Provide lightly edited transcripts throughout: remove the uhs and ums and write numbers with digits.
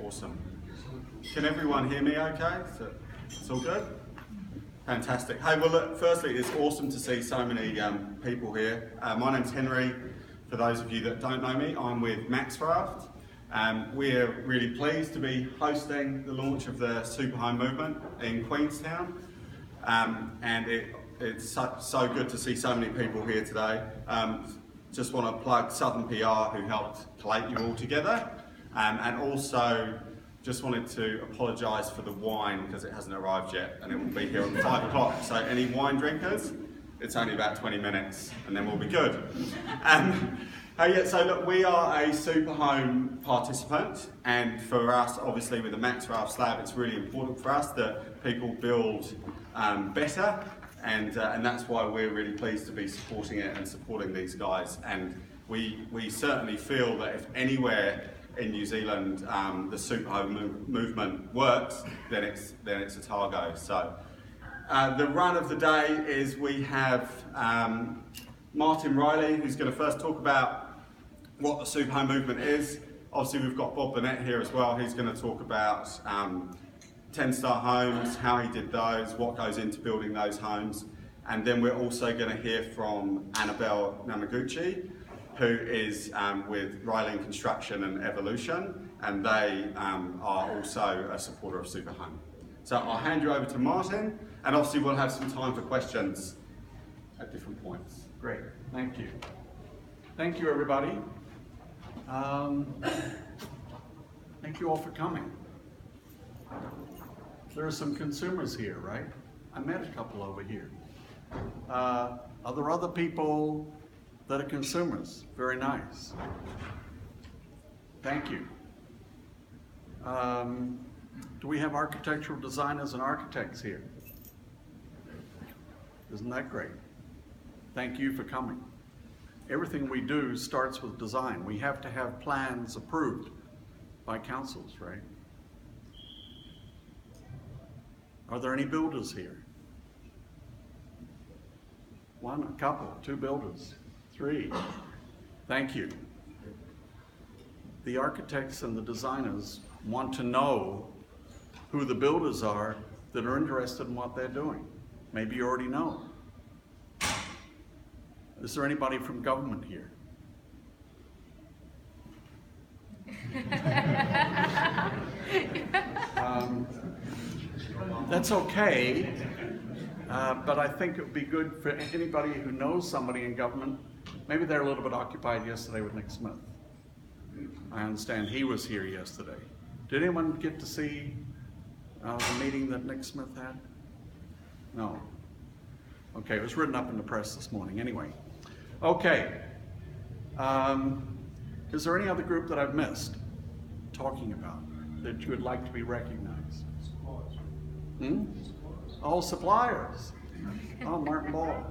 Awesome. Can everyone hear me okay? It's all good? Fantastic. Hey, well look, firstly, it's awesome to see so many people here. My name's Henry. For those of you that don't know me, I'm with Maxcraft. We're really pleased to be hosting the launch of the SUPERHOME movement in Queenstown. And it's so good to see so many people here today. Just want to plug Southern PR, who helped collate you all together. And also just wanted to apologise for the wine because it hasn't arrived yet and it will be here at 5 o'clock. So any wine drinkers, it's only about 20 minutes and then we'll be good. So look, we are a SUPERHOME participant, and for us, obviously with the Maxcraft slab, it's really important for us that people build better, and that's why we're really pleased to be supporting it and supporting these guys. And we certainly feel that if anywhere in New Zealand the SUPERHOME movement works, then it's Otago. So the run of the day is we have Martin Riley, who's going to first talk about what the SUPERHOME movement is. Obviously we've got Bob Burnett here as well. He's going to talk about 10-star homes, how he did those, what goes into building those homes. And then we're also going to hear from Annabelle Namaguchi, who is with Riley Construction and Evolution, and they are also a supporter of SUPERHOME. So I'll hand you over to Martin, and obviously we'll have some time for questions at different points. Great, thank you. Thank you, everybody. Thank you all for coming. There are some consumers here, right? I met a couple over here. Are there other people that are consumers? Very nice. Thank you. Do we have architectural designers and architects here? Isn't that great? Thank you for coming. Everything we do starts with design. We have to have plans approved by councils, right? Are there any builders here? One, a couple, 2 builders, 3. Thank you. The architects and the designers want to know who the builders are that are interested in what they're doing. Maybe you already know. Is there anybody from government here? That's okay, but I think it would be good for anybody who knows somebody in government. Maybe they're a little bit occupied yesterday with Nick Smith. I understand he was here yesterday. Did anyone get to see the meeting that Nick Smith had? No. Okay, it was written up in the press this morning anyway. Okay. Is there any other group that I've missed talking about that you would like to be recognized? Oh, suppliers. Oh, Martin Ball.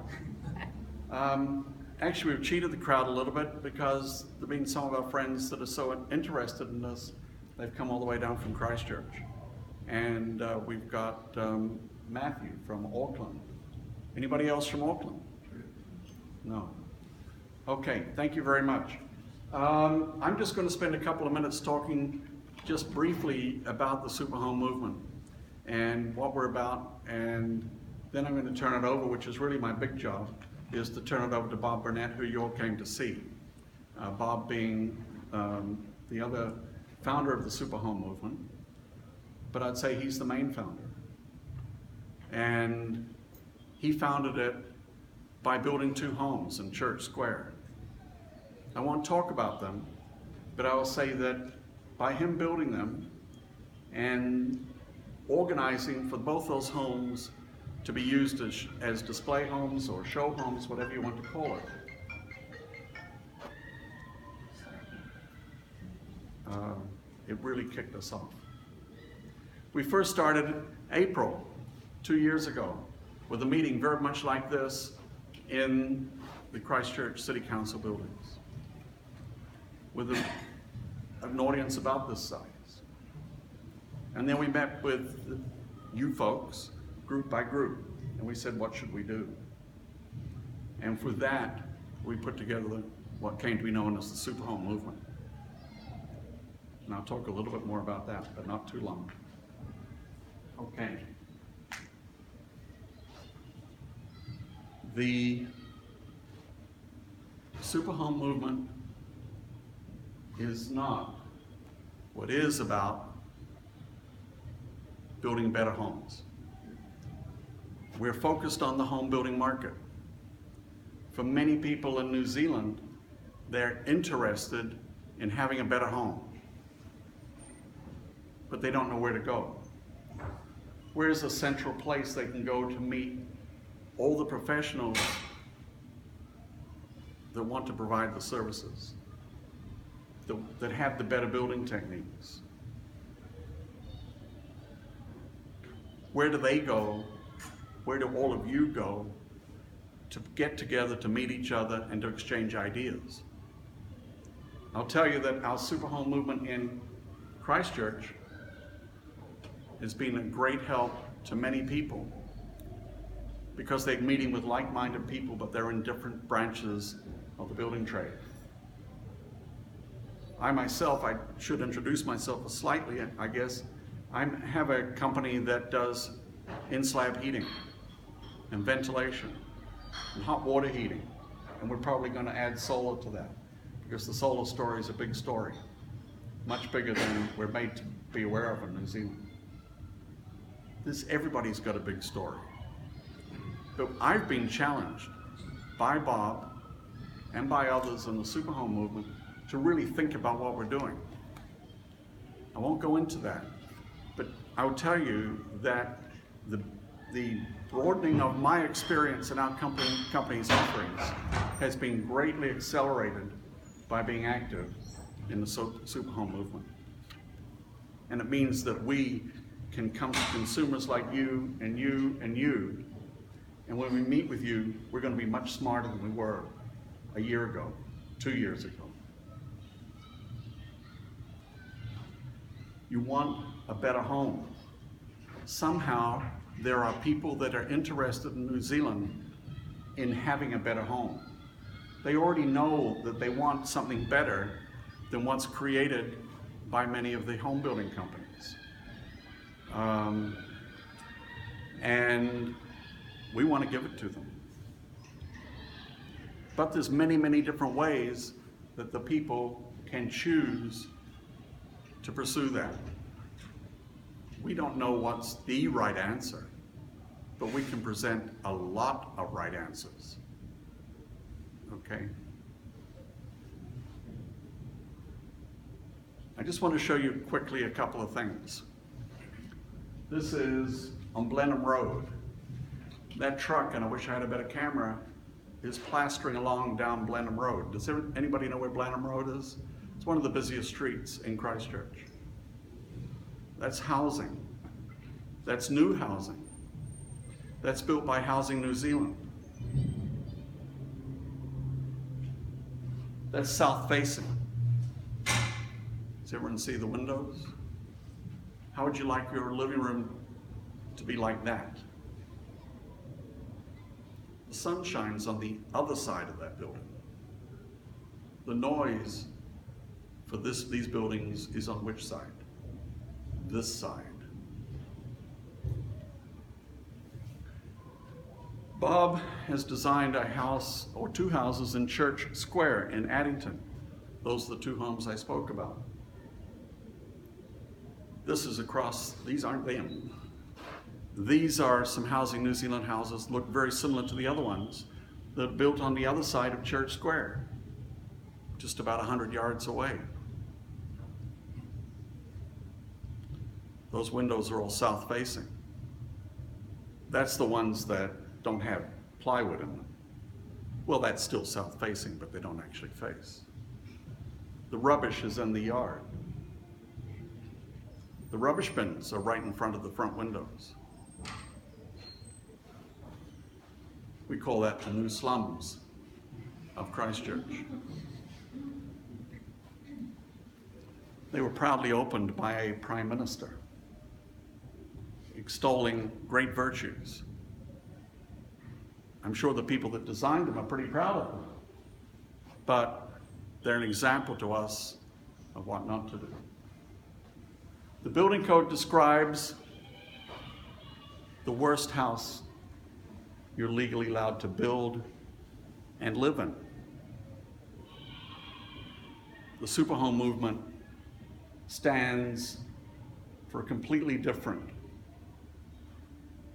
Actually, we've cheated the crowd a little bit because there have been some of our friends that are so interested in this, they've come all the way down from Christchurch. And we've got Matthew from Auckland. Anybody else from Auckland? No. Okay, thank you very much. I'm just going to spend a couple of minutes talking just briefly about the SUPERHOME movement and what we're about, and then I'm going to turn it over, which is really my big job, is to turn it over to Bob Burnett, who you all came to see. Bob being the other founder of the SUPERHOME movement, but I'd say he's the main founder. And he founded it by building 2 homes in Church Square. I won't talk about them, but I will say that by him building them and organizing for both those homes to be used as display homes or show homes, whatever you want to call it, it really kicked us off. We first started April 2 years ago with a meeting very much like this in the Christchurch City Council buildings with an audience about this size. And then we met with you folks, group by group, and we said, what should we do? And for that, we put together what came to be known as the SUPERHOME movement. And I'll talk a little bit more about that, but not too long. Okay. The SUPERHOME movement is not what is about building better homes. We're focused on the home building market. For many people in New Zealand, they're interested in having a better home, but they don't know where to go. Where's a central place they can go to meet all the professionals that want to provide the services, that have the better building techniques? Where do they go? Where do all of you go to get together, to meet each other, and to exchange ideas? I'll tell you that our SUPERHOME movement in Christchurch has been a great help to many people because they're meeting with like-minded people, but they're in different branches of the building trade. I myself, I should introduce myself slightly, I guess. I have a company that does in-slab heating and ventilation and hot water heating, and we're probably going to add solar to that because the solar story is a big story, much bigger than we're made to be aware of in New Zealand. Everybody's got a big story. But I've been challenged by Bob and by others in the SUPERHOME movement to really think about what we're doing. I won't go into that, but I'll tell you that the broadening of my experience in our company's offerings has been greatly accelerated by being active in the SUPERHOME movement. And it means that we can come to consumers like you and you and you, and when we meet with you, we're going to be much smarter than we were a year ago, 2 years ago. You want a better home. Somehow, there are people that are interested in New Zealand in having a better home. They already know that they want something better than what's created by many of the home building companies. And we want to give it to them. But there's many, many different ways that the people can choose to pursue that. We don't know what's the right answer, but we can present a lot of right answers. Okay? I just want to show you quickly a couple of things. This is on Blenheim Road. That truck, and I wish I had a better camera, is plastering along down Blenheim Road. Does anybody know where Blenheim Road is? It's one of the busiest streets in Christchurch. That's housing. That's new housing. That's built by Housing New Zealand. That's south facing. Does everyone see the windows? How would you like your living room to be like that? The sun shines on the other side of that building. The noise for these buildings is on which side? This side. Bob has designed a house or two houses in Church Square in Addington. Those are the two homes I spoke about. This is across, these aren't them. These are some Housing New Zealand houses, look very similar to the other ones, that are built on the other side of Church Square, just about 100 yards away. Those windows are all south facing. That's the ones that don't have plywood in them. Well, that's still south facing, but they don't actually face. The rubbish is in the yard. The rubbish bins are right in front of the front windows. We call that the new slums of Christchurch. They were proudly opened by a prime minister, extolling great virtues. I'm sure the people that designed them are pretty proud of them, but they're an example to us of what not to do. The building code describes the worst house you're legally allowed to build and live in. The superhome movement stands for a completely different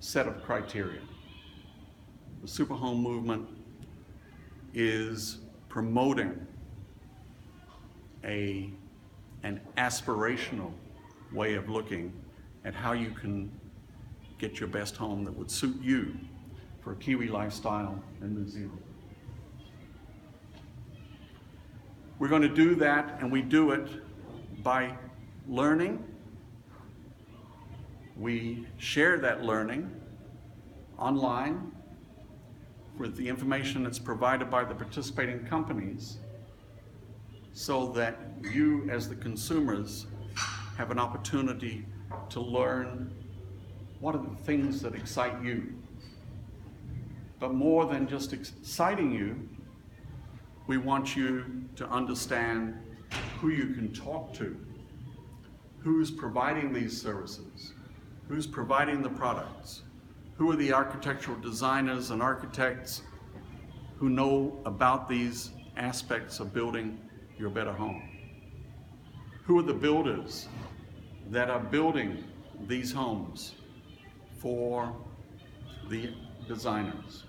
set of criteria. The superhome movement is promoting an aspirational way of looking at how you can get your best home that would suit you for a Kiwi lifestyle in New Zealand. We're going to do that, and we do it by learning. We share that learning online with the information that's provided by the participating companies, so that you as the consumers have an opportunity to learn what are the things that excite you. But more than just exciting you, we want you to understand who you can talk to, who's providing these services, who's providing the products, who are the architectural designers and architects who know about these aspects of building your better home. Who are the builders that are building these homes for the designers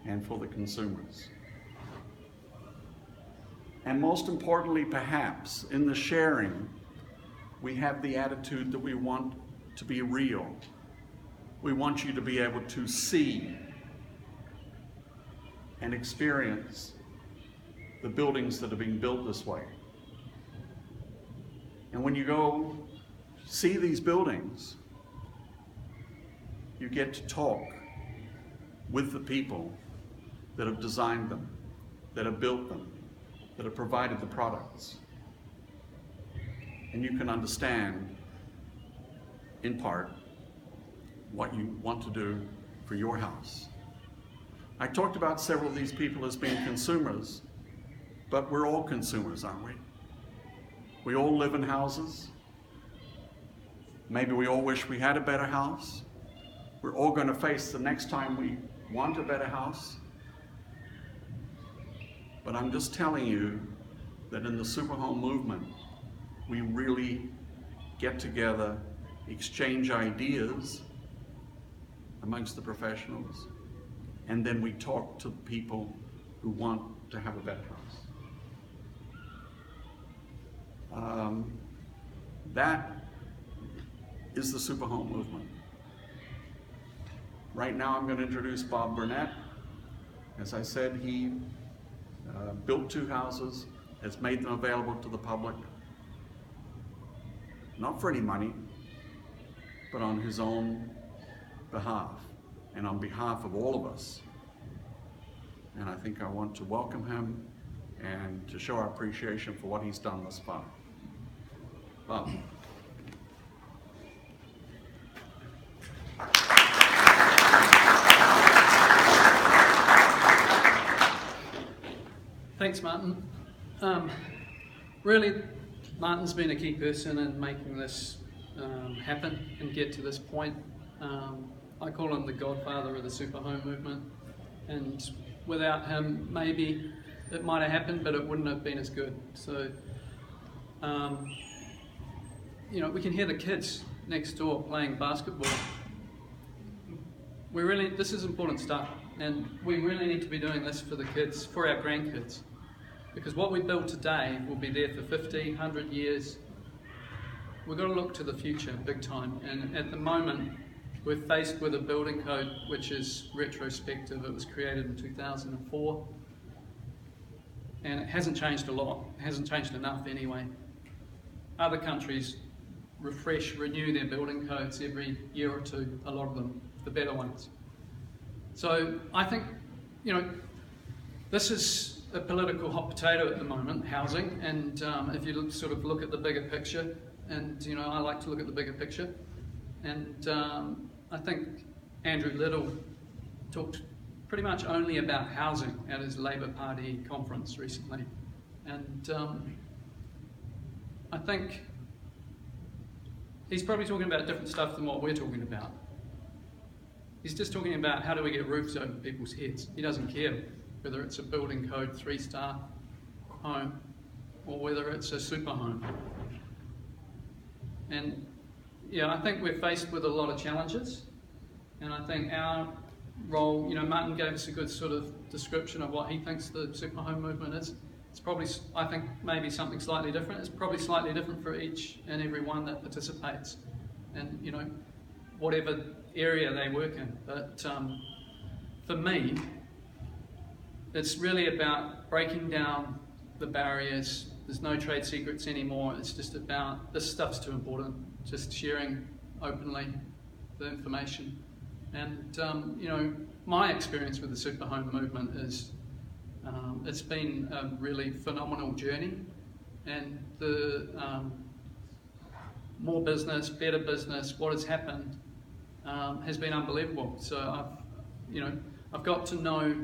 and for the consumers. And most importantly, perhaps, in the sharing, we have the attitude that we want to be real. We want you to be able to see and experience the buildings that are being built this way. And when you go see these buildings, you get to talk with the people that have designed them, that have built them, that have provided the products. And you can understand, in part, what you want to do for your house. I talked about several of these people as being consumers, but we're all consumers, aren't we? We all live in houses. Maybe we all wish we had a better house. We're all going to face the next time we want a better house. But I'm just telling you that in the superhome movement, we really get together, exchange ideas amongst the professionals, and then we talk to people who want to have a better house. That is the superhome movement. Right now I'm going to introduce Bob Burnett. As I said, he built 2 houses, has made them available to the public, not for any money, but on his own behalf and on behalf of all of us. And I think I want to welcome him and to show our appreciation for what he's done thus far. Bob. Thanks, Martin. Really, Martin's been a key person in making this happen and get to this point. I call him the godfather of the superhome movement, and without him, maybe it might have happened, but it wouldn't have been as good. So, you know, we can hear the kids next door playing basketball. This is important stuff, and we really need to be doing this for the kids, for our grandkids, because what we build today will be there for 50, 100 years. We've got to look to the future big time, and at the moment we're faced with a building code which is retrospective. It was created in 2004, and it hasn't changed a lot. It hasn't changed enough anyway. Other countries renew their building codes every year or two, a lot of them, the better ones. So I think, you know, this is a political hot potato at the moment, housing, and if you look at the bigger picture, and you know, I like to look at the bigger picture, and I think Andrew Little talked pretty much only about housing at his Labour Party conference recently, and I think he's probably talking about different stuff than what we're talking about. He's just talking about how do we get roofs over people's heads. He doesn't care whether it's a building code 3-star home or whether it's a super home. And yeah, I think we're faced with a lot of challenges, and I think our role, you know, Martin gave us a good sort of description of what he thinks the super home movement is. It's probably, I think, maybe something slightly different. It's probably slightly different for each and every one that participates, and you know, whatever area they work in. But for me, it's really about breaking down the barriers. There's no trade secrets anymore. It's just about, this stuff's too important, just sharing openly the information. And you know, my experience with the super home movement is it's been a really phenomenal journey, and the more business, better business, what has happened has been unbelievable. So I've got to know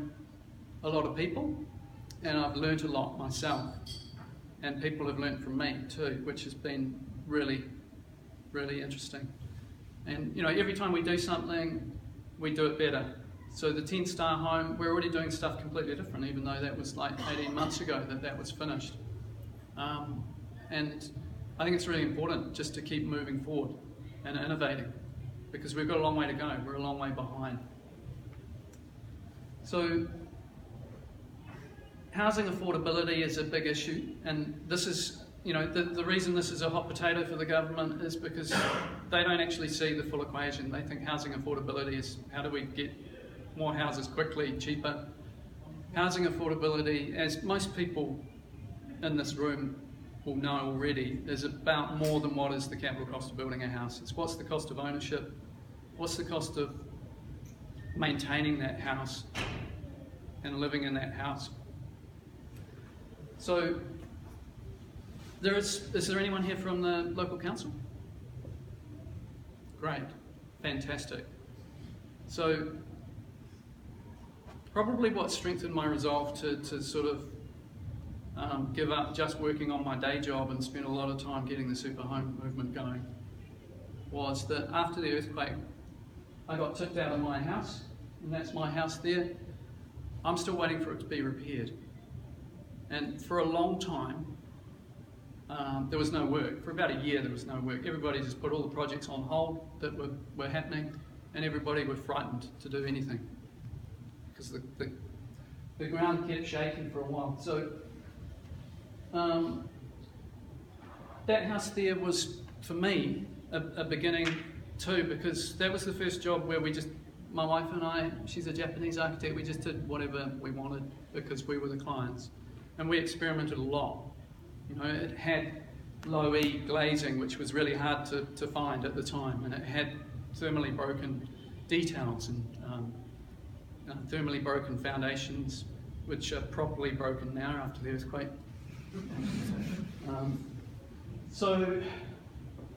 a lot of people, and I've learnt a lot myself, and people have learnt from me too, which has been really, really interesting. And you know, every time we do something, we do it better. So the 10-star home, we're already doing stuff completely different, even though that was like 18 months ago that was finished. And I think it's really important just to keep moving forward and innovating, because we've got a long way to go. We're a long way behind. So housing affordability is a big issue, and this is, you know, the reason this is a hot potato for the government is because they don't actually see the full equation. They think housing affordability is how do we get more houses quickly, cheaper. Housing affordability, as most people in this room will know already, is about more than what is the capital cost of building a house. It's what's the cost of ownership, what's the cost of maintaining that house and living in that house. So is there anyone here from the local council? Great, fantastic. So probably what strengthened my resolve to sort of give up just working on my day job and spend a lot of time getting the super home movement going was that after the earthquake, I got tipped out of my house, and that's my house there. I'm still waiting for it to be repaired. And for a long time, there was no work. For about a year, there was no work. Everybody just put all the projects on hold that were happening, and everybody were frightened to do anything, because the ground kept shaking for a while. So that house there was, for me, a beginning too, because that was the first job where my wife and I, she's a Japanese architect, we just did whatever we wanted because we were the clients. And we experimented a lot. You know, it had low E glazing, which was really hard to find at the time, and it had thermally broken details and thermally broken foundations, which are properly broken now after the earthquake.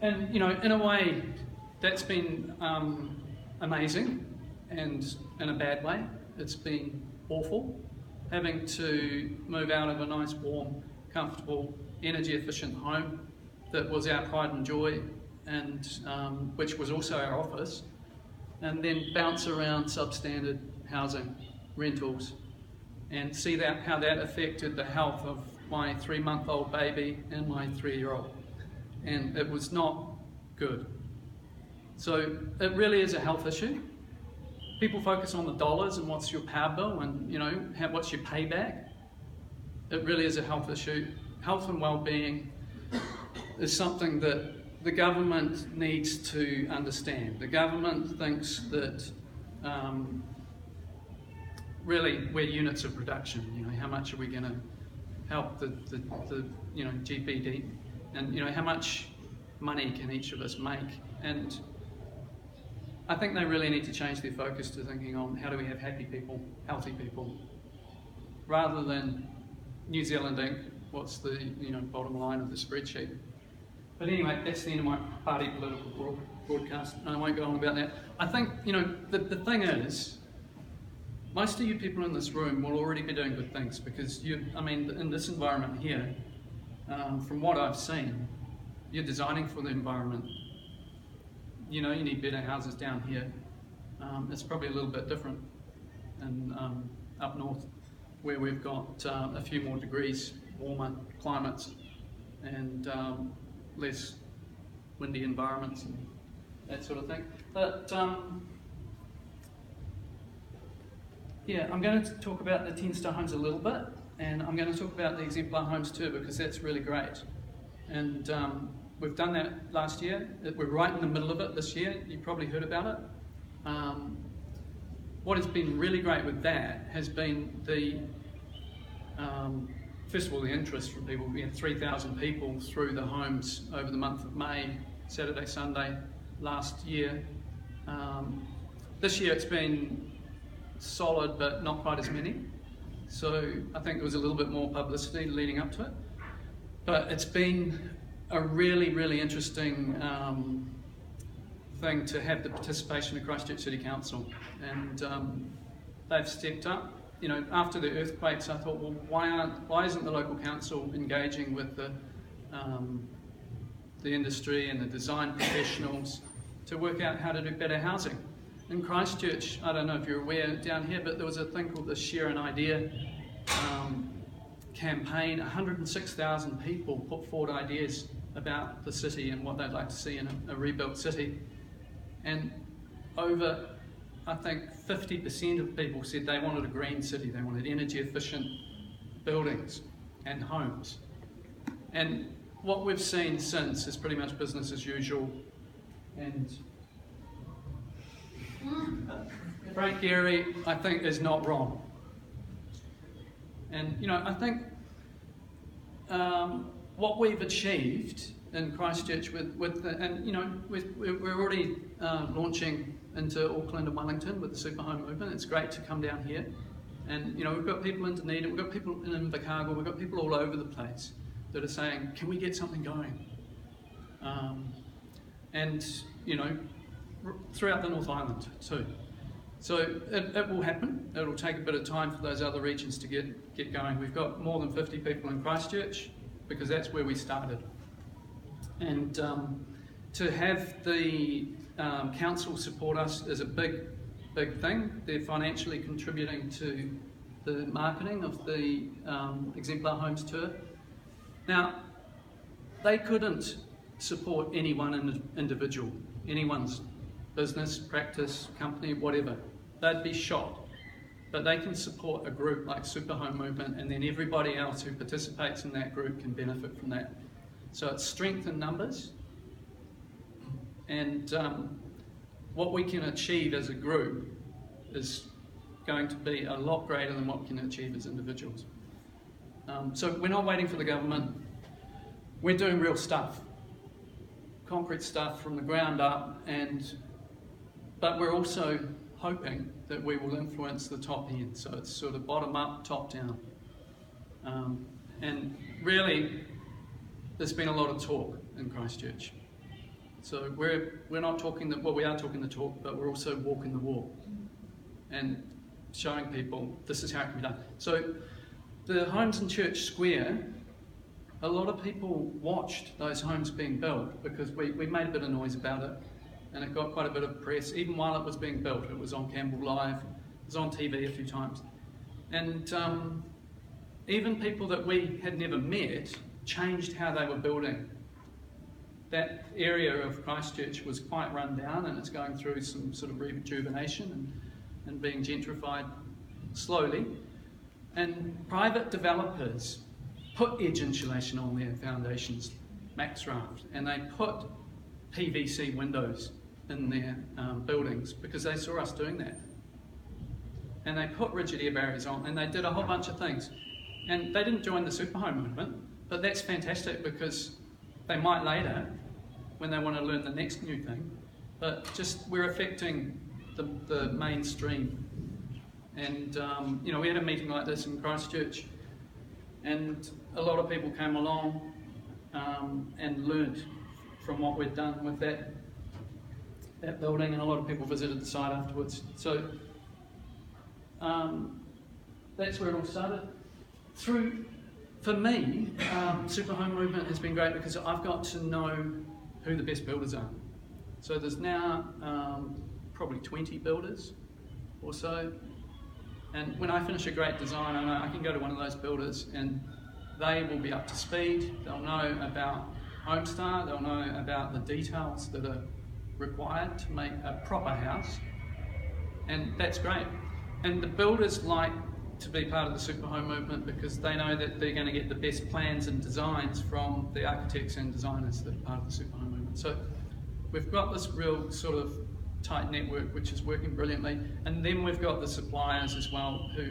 And you know, in a way, that's been amazing, and in a bad way, it's been awful. Having to move out of a nice, warm, comfortable, energy-efficient home that was our pride and joy, and which was also our office, and then bounce around substandard housing, rentals, and see how that affected the health of my 3-month-old baby and my 3-year-old. And it was not good. So it really is a health issue. People focus on the dollars and what's your power bill and, you know, what's your payback. It really is a health issue. Health and well-being is something that the government needs to understand. The government thinks that really we're units of production. You know, how much are we going to help the you know, GPD, and you know, how much money can each of us make? And I think they really need to change their focus to thinking on how do we have happy people, healthy people, rather than New Zealand Inc. What's the, you know, bottom line of the spreadsheet? But anyway, that's the end of my party political broadcast, and I won't go on about that. I think, you know, the thing is, most of you people in this room will already be doing good things, because I mean, in this environment here, from what I've seen, you're designing for the environment. you need better houses down here. It's probably a little bit different in up north, where we've got a few more degrees warmer climates and less windy environments and that sort of thing. But yeah, I'm going to talk about the 10-star homes a little bit, and I'm going to talk about the exemplar homes too, because that's really great. And we've done that last year. We're right in the middle of it this year. You probably heard about it. What has been really great with that has been the first of all, the interest from people. We had 3,000 people through the homes over the month of May, Saturday, Sunday, last year. This year it's been solid, but not quite as many. So I think there was a little bit more publicity leading up to it. But it's been a really, really interesting thing to have the participation of Christchurch City Council. And they've stepped up. After the earthquakes, I thought, well, why isn't the local council engaging with the industry and the design professionals to work out how to do better housing? In Christchurch, I don't know if you're aware down here, but there was a thing called the Share an Idea campaign. 106,000 people put forward ideas about the city and what they'd like to see in a rebuilt city. And over, I think, 50% of people said they wanted a green city, they wanted energy efficient buildings and homes. And what we've seen since is pretty much business as usual. And Frank Gehry, I think, is not wrong. And I think what we've achieved in Christchurch we're already launching into Auckland and Wellington with the SUPERHOME movement. It's great to come down here, and we've got people in Dunedin, we've got people in Invercargill, we've got people all over the place that are saying, can we get something going? And throughout the North Island too. So it will happen. It'll take a bit of time for those other regions to get going. We've got more than 50 people in Christchurch because that's where we started. And to have the council support us is a big thing. They're financially contributing to the marketing of the Exemplar Homes Tour. Now, they couldn't support any one individual, anyone's business, practice, company, whatever. They'd be shot. But they can support a group like SUPERHOME Movement, and then everybody else who participates in that group can benefit from that. So it's strength in numbers, and what we can achieve as a group is going to be a lot greater than what we can achieve as individuals. So we're not waiting for the government. We're doing real stuff, concrete stuff from the ground up, but we're also hoping that we will influence the top end. So it's sort of bottom up, top down. And really, there's been a lot of talk in Christchurch. So we're not talking we are talking the talk, but we're also walking the walk and showing people this is how it can be done. So the homes in Church Square, a lot of people watched those homes being built because we made a bit of noise about it, and it got quite a bit of press. Even while it was being built, it was on Campbell Live, it was on TV a few times. And even people that we had never met changed how they were building. That area of Christchurch was quite run down, and it's going through some sort of rejuvenation and being gentrified slowly. And private developers put edge insulation on their foundations, max raft, and they put PVC windows in their buildings because they saw us doing that. And they put rigid air barriers on, and they did a whole bunch of things. And they didn't join the SUPERHOME movement, but that's fantastic because they might later when they want to learn the next new thing. But just we're affecting the mainstream. And we had a meeting like this in Christchurch, and a lot of people came along and learned from what we'd done with that building, and a lot of people visited the site afterwards. So that's where it all started. For me, SUPERHOME movement has been great because I've got to know who the best builders are. So there's now probably 20 builders or so. And when I finish a great design, I know I can go to one of those builders and they will be up to speed. They'll know about Homestar, they'll know about the details that are required to make a proper house. And that's great. And the builders like to be part of the super home movement because they know that they're going to get the best plans and designs from the architects and designers that are part of the super home movement. So we've got this real sort of tight network which is working brilliantly, and then we've got the suppliers as well who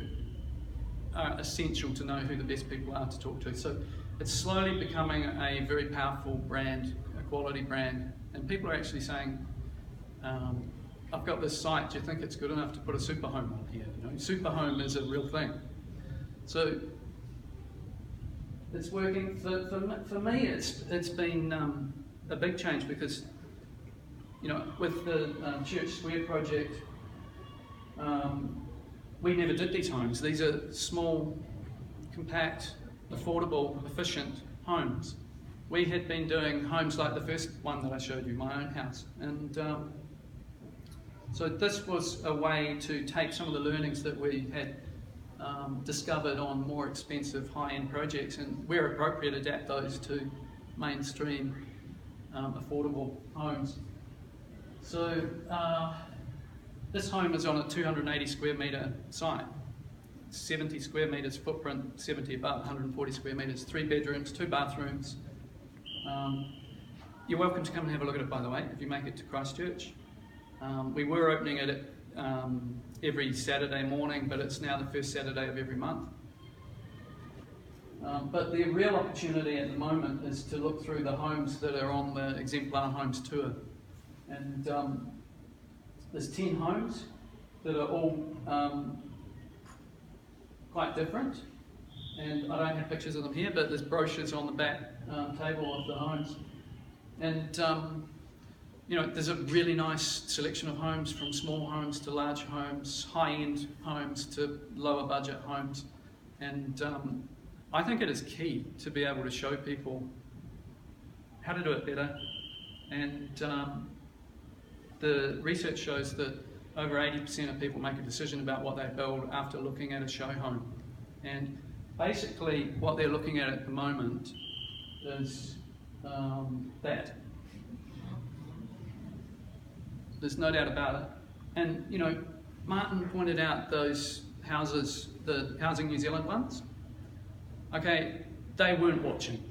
are essential to know who the best people are to talk to. So it's slowly becoming a very powerful brand, a quality brand, and people are actually saying, I've got this site, do you think it's good enough to put a super home on here? You know, super home is a real thing. So it's working. For me, it's been a big change because, you know, with the Church Square project, we never did these homes. These are small, compact, affordable, efficient homes. We had been doing homes like the first one that I showed you, my own house. And so this was a way to take some of the learnings that we had discovered on more expensive high-end projects and where appropriate adapt those to mainstream affordable homes. So this home is on a 280 square metre site, 70 square metres footprint, 70 above, 140 square metres, 3 bedrooms, 2 bathrooms. You're welcome to come and have a look at it, by the way, if you make it to Christchurch. We were opening it every Saturday morning, but it's now the first Saturday of every month. But the real opportunity at the moment is to look through the homes that are on the Exemplar Homes tour. And there's 10 homes that are all quite different. And I don't have pictures of them here, but there's brochures on the back table of the homes. And you know, there's a really nice selection of homes, from small homes to large homes, high-end homes to lower budget homes. And I think it is key to be able to show people how to do it better. And the research shows that over 80% of people make a decision about what they build after looking at a show home. And basically what they're looking at the moment is that. There's no doubt about it. And, you know, Martin pointed out those houses, the Housing New Zealand ones. Okay, they weren't watching.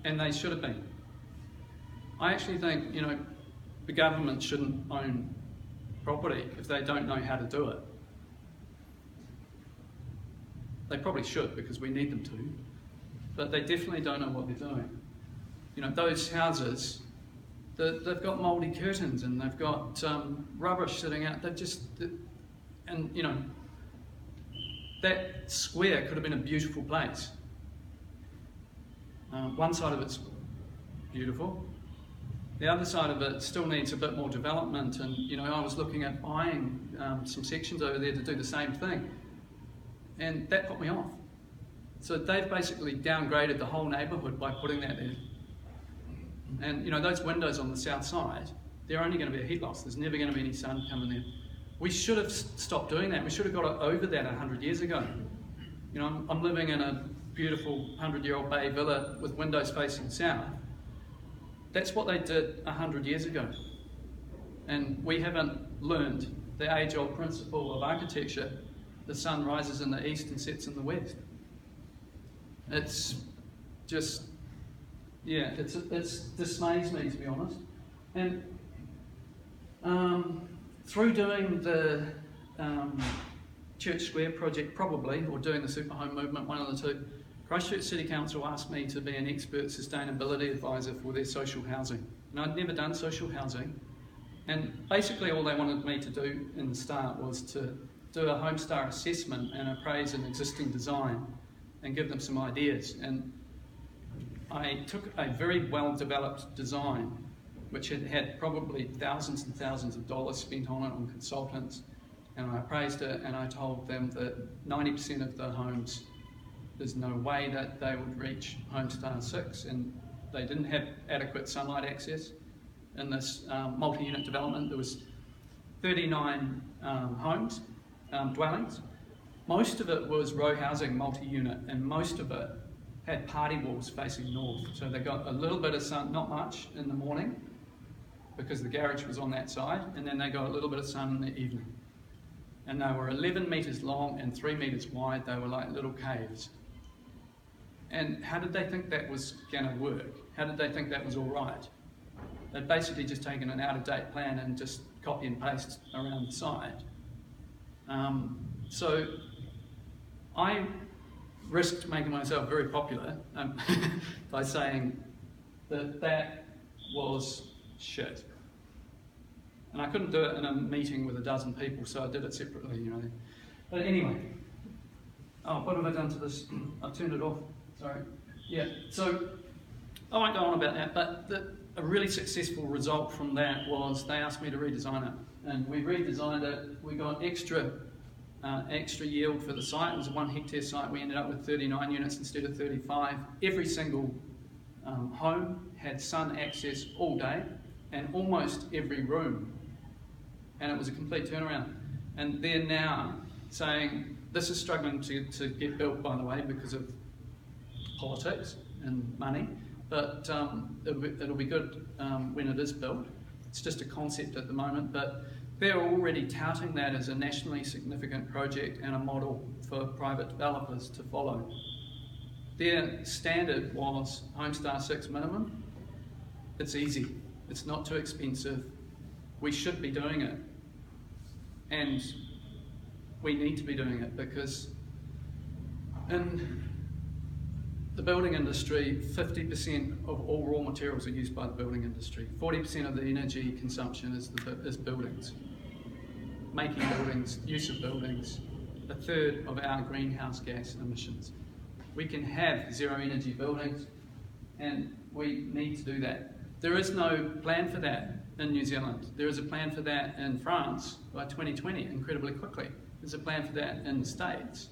And they should have been. I actually think, you know, the government shouldn't own property if they don't know how to do it. They probably should, because we need them to. But they definitely don't know what they're doing. You know, those houses, they've got mouldy curtains and they've got rubbish sitting out. They've just, and you know, that square could have been a beautiful place. One side of it's beautiful. The other side of it still needs a bit more development. And you know, I was looking at buying some sections over there to do the same thing, and that put me off. So they've basically downgraded the whole neighbourhood by putting that there. And you know, those windows on the south side, they're only going to be a heat loss. There's never going to be any sun coming there. We should have stopped doing that. We should have got over that 100 years ago. You know, I'm living in a beautiful 100-year-old bay villa with windows facing south. That's what they did 100 years ago. And we haven't learned the age-old principle of architecture: the sun rises in the east and sets in the west. It's just, yeah, it's dismays me, to be honest. And through doing the Church Square project, probably, or doing the SUPERHOME movement, one of the two, Christchurch City Council asked me to be an expert sustainability advisor for their social housing. And I'd never done social housing. And basically all they wanted me to do in the start was to do a Homestar assessment and appraise an existing design and give them some ideas. And I took a very well-developed design, which had probably thousands and thousands of dollars spent on it on consultants, and I appraised it, and I told them that 90% of the homes, there's no way that they would reach Homestar 6, and they didn't have adequate sunlight access, in this multi-unit development. There was 39 homes, dwellings. Most of it was row housing, multi-unit, and most of it had party walls facing north. So they got a little bit of sun, not much in the morning, because the garage was on that side, and then they got a little bit of sun in the evening. And they were 11 metres long and 3 metres wide. They were like little caves. And how did they think that was going to work? How did they think that was all right? They'd basically just taken an out-of-date plan and just copy and paste around the side. So I risked making myself very popular by saying that that was shit. And I couldn't do it in a meeting with a dozen people, so I did it separately, you know. But anyway, oh, what have I done to this? I've turned it off, sorry. Yeah, so I won't go on about that, but a really successful result from that was they asked me to redesign it. And we redesigned it, we got extra yield for the site. It was a 1 hectare site. We ended up with 39 units instead of 35. Every single home had sun access all day, and almost every room. And it was a complete turnaround. And they're now saying, this is struggling to get built, by the way, because of politics and money, but it'll be good when it is built. It's just a concept at the moment, but they're already touting that as a nationally significant project and a model for private developers to follow. Their standard was Homestar 6 minimum. It's easy, it's not too expensive. We should be doing it. And we need to be doing it because in the building industry, 50% of all raw materials are used by the building industry. 40% of the energy consumption is buildings. Making buildings, use of buildings, a third of our greenhouse gas emissions. We can have zero energy buildings, and we need to do that. There is no plan for that in New Zealand. There is a plan for that in France by 2020, incredibly quickly. There's a plan for that in the States.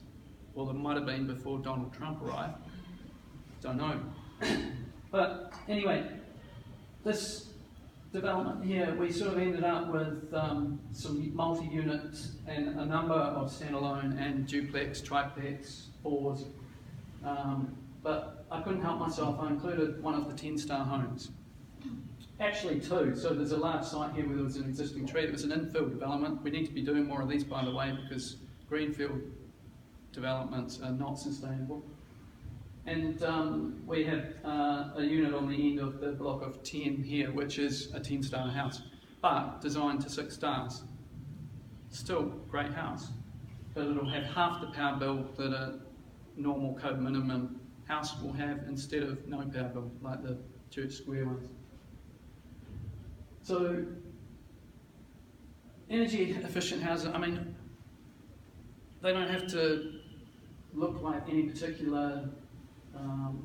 Well, there might have been before Donald Trump arrived. Don't know. But anyway, this development here, we sort of ended up with some multi-units and a number of standalone and duplex, triplex, fours. But I couldn't help myself. I included one of the 10-star homes. Actually two. So there's a large site here where there was an existing tree. It was an infill development. We need to be doing more of these, by the way, because greenfield developments are not sustainable. And we have a unit on the end of the block of 10 here, which is a 10-star house, but designed to 6 stars. Still a great house, but it'll have half the power bill that a normal code minimum house will have instead of no power bill, like the Church Square ones. So, energy efficient houses, I mean, they don't have to look like any particular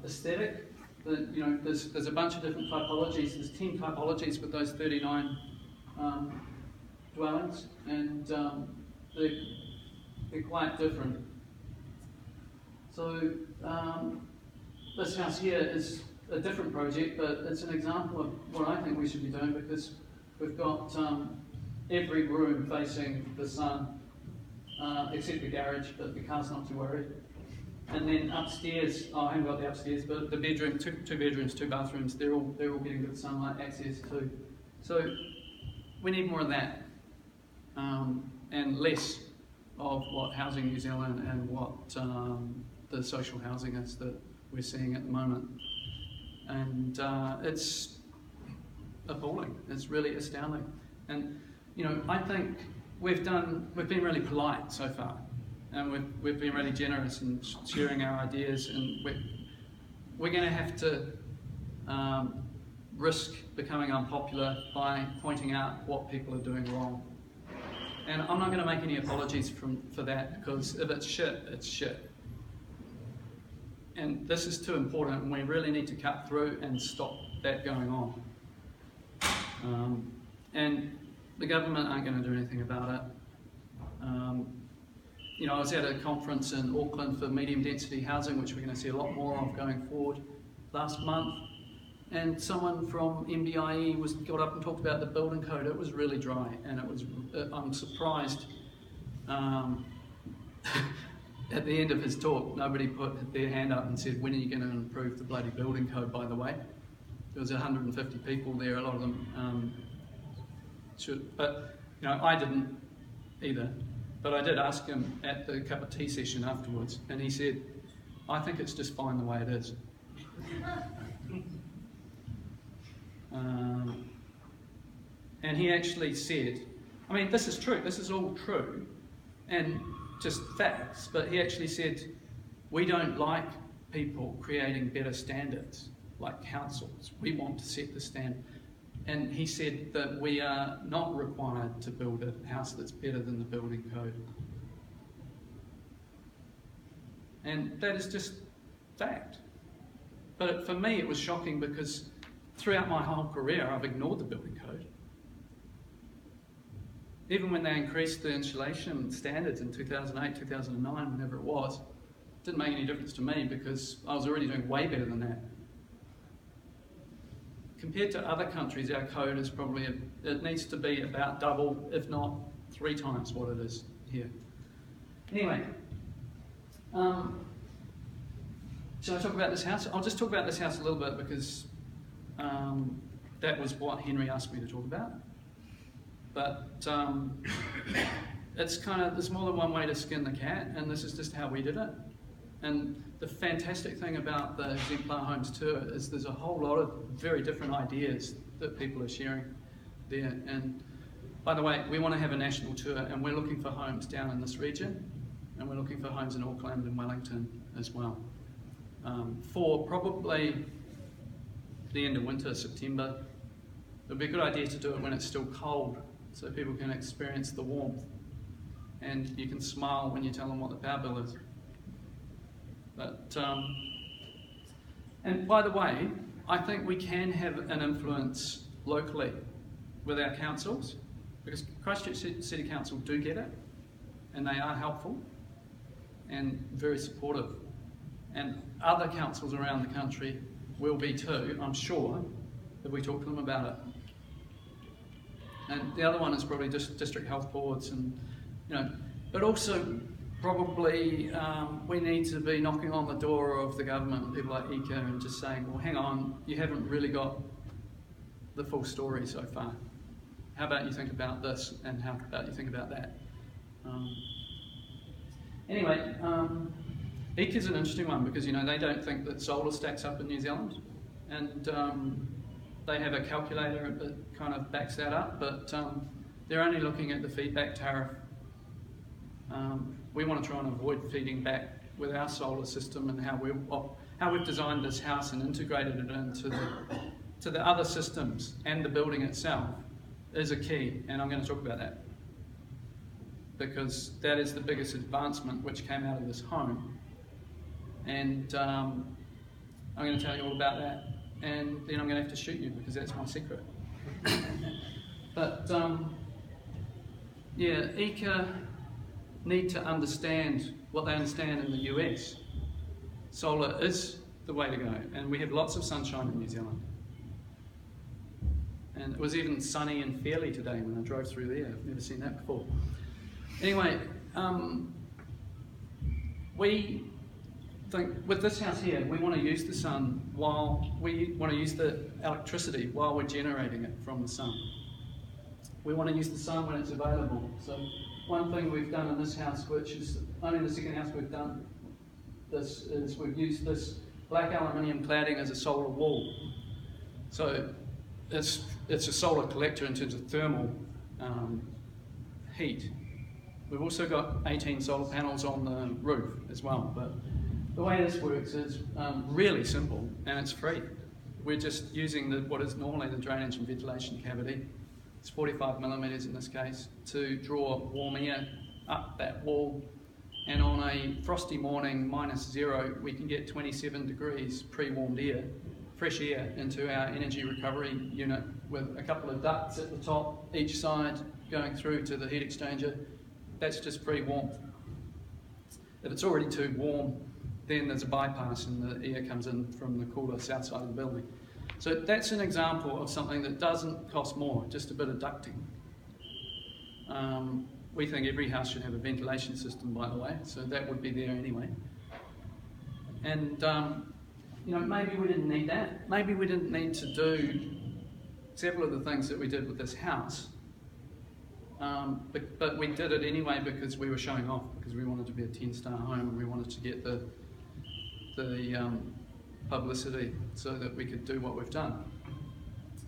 aesthetic. You know, there's a bunch of different typologies. There's 10 typologies with those 39 dwellings, and they're quite different. So this house here is a different project, but it's an example of what I think we should be doing, because we've got every room facing the sun, except the garage, but the car's not too worried. And then upstairs, oh, I haven't got the upstairs, but the bedroom, two bedrooms, 2 bathrooms, they're all getting good sunlight access too. So we need more of that, and less of what Housing New Zealand and what the social housing is that we're seeing at the moment. And it's appalling. It's really astounding. And you know, I think we've been really polite so far, and we've been really generous in sharing our ideas, and we're going to have to risk becoming unpopular by pointing out what people are doing wrong. And I'm not going to make any apologies for that, because if it's shit, it's shit. And this is too important, and we really need to cut through and stop that going on. And the government aren't going to do anything about it. You know, I was at a conference in Auckland for medium density housing, which we're going to see a lot more of going forward, last month, and someone from MBIE got up and talked about the building code. It was really dry, and I'm surprised at the end of his talk, nobody put their hand up and said, when are you going to improve the bloody building code, by the way? There was 150 people there, a lot of them should, but you know, I didn't either. But I did ask him at the cup of tea session afterwards, and he said, I think it's just fine the way it is. And he actually said, I mean, this is true, this is all true, and just facts, but he actually said, we don't like people creating better standards, like councils. We want to set the standard. And he said that we are not required to build a house that's better than the building code. And that is just fact. But for me, it was shocking because throughout my whole career, I've ignored the building code. Even when they increased the insulation standards in 2008, 2009, whenever it was, it didn't make any difference to me because I was already doing way better than that. Compared to other countries, our code is probably, it needs to be about double, if not 3 times what it is here. Anyway, shall I talk about this house? I'll just talk about this house a little bit because that was what Henry asked me to talk about. But it's kind of, there's more than one way to skin the cat, and this is just how we did it. And the fantastic thing about the Exemplar Homes tour is there's a whole lot of very different ideas that people are sharing there. And by the way, we want to have a national tour, and we're looking for homes down in this region, and we're looking for homes in Auckland and Wellington as well. For probably the end of winter, September, it would be a good idea to do it when it's still cold, so people can experience the warmth. And you can smile when you tell them what the power bill is. But, and by the way, I think we can have an influence locally with our councils, because Christchurch City Council do get it, and they are helpful and very supportive. And other councils around the country will be too, I'm sure, if we talk to them about it. And the other one is probably district health boards, and you know, but also probably we need to be knocking on the door of the government and people like ECA and just saying, well, hang on, you haven't really got the full story so far. How about you think about this, and how about you think about that? Anyway, ECA is an interesting one because you know they don't think that solar stacks up in New Zealand, and they have a calculator that kind of backs that up, but they're only looking at the feedback tariff. We want to try and avoid feeding back with our solar system, and how we've designed this house and integrated it into the other systems and the building itself is a key, and I'm going to talk about that because that is the biggest advancement which came out of this home, and I'm going to tell you all about that, and then I'm going to have to shoot you because that's my secret. But yeah, ECA need to understand what they understand in the US. Solar is the way to go, and we have lots of sunshine in New Zealand. And it was even sunny and fairly today when I drove through there. I've never seen that before. Anyway, we think with this house here, we want to use the sun while we want to use the electricity while we're generating it from the sun. We want to use the sun when it's available. So one thing we've done in this house, which is only the second house we've done this, is we've used this black aluminium cladding as a solar wall. So it's a solar collector in terms of thermal heat. We've also got 18 solar panels on the roof as well, but the way this works is really simple, and it's free. We're just using what is normally the drainage and ventilation cavity. It's 45 millimetres in this case, to draw warm air up that wall, and on a frosty morning, -0, we can get 27 degrees pre-warmed air, fresh air, into our energy recovery unit with a couple of ducts at the top, each side going through to the heat exchanger. That's just pre-warmth. If it's already too warm, then there's a bypass and the air comes in from the cooler south side of the building. So that's an example of something that doesn't cost more, just a bit of ducting. We think every house should have a ventilation system, by the way, so that would be there anyway. And you know, maybe we didn't need that. Maybe we didn't need to do several of the things that we did with this house. But we did it anyway because we were showing off, because we wanted to be a 10-star home and we wanted to get the publicity so that we could do what we've done.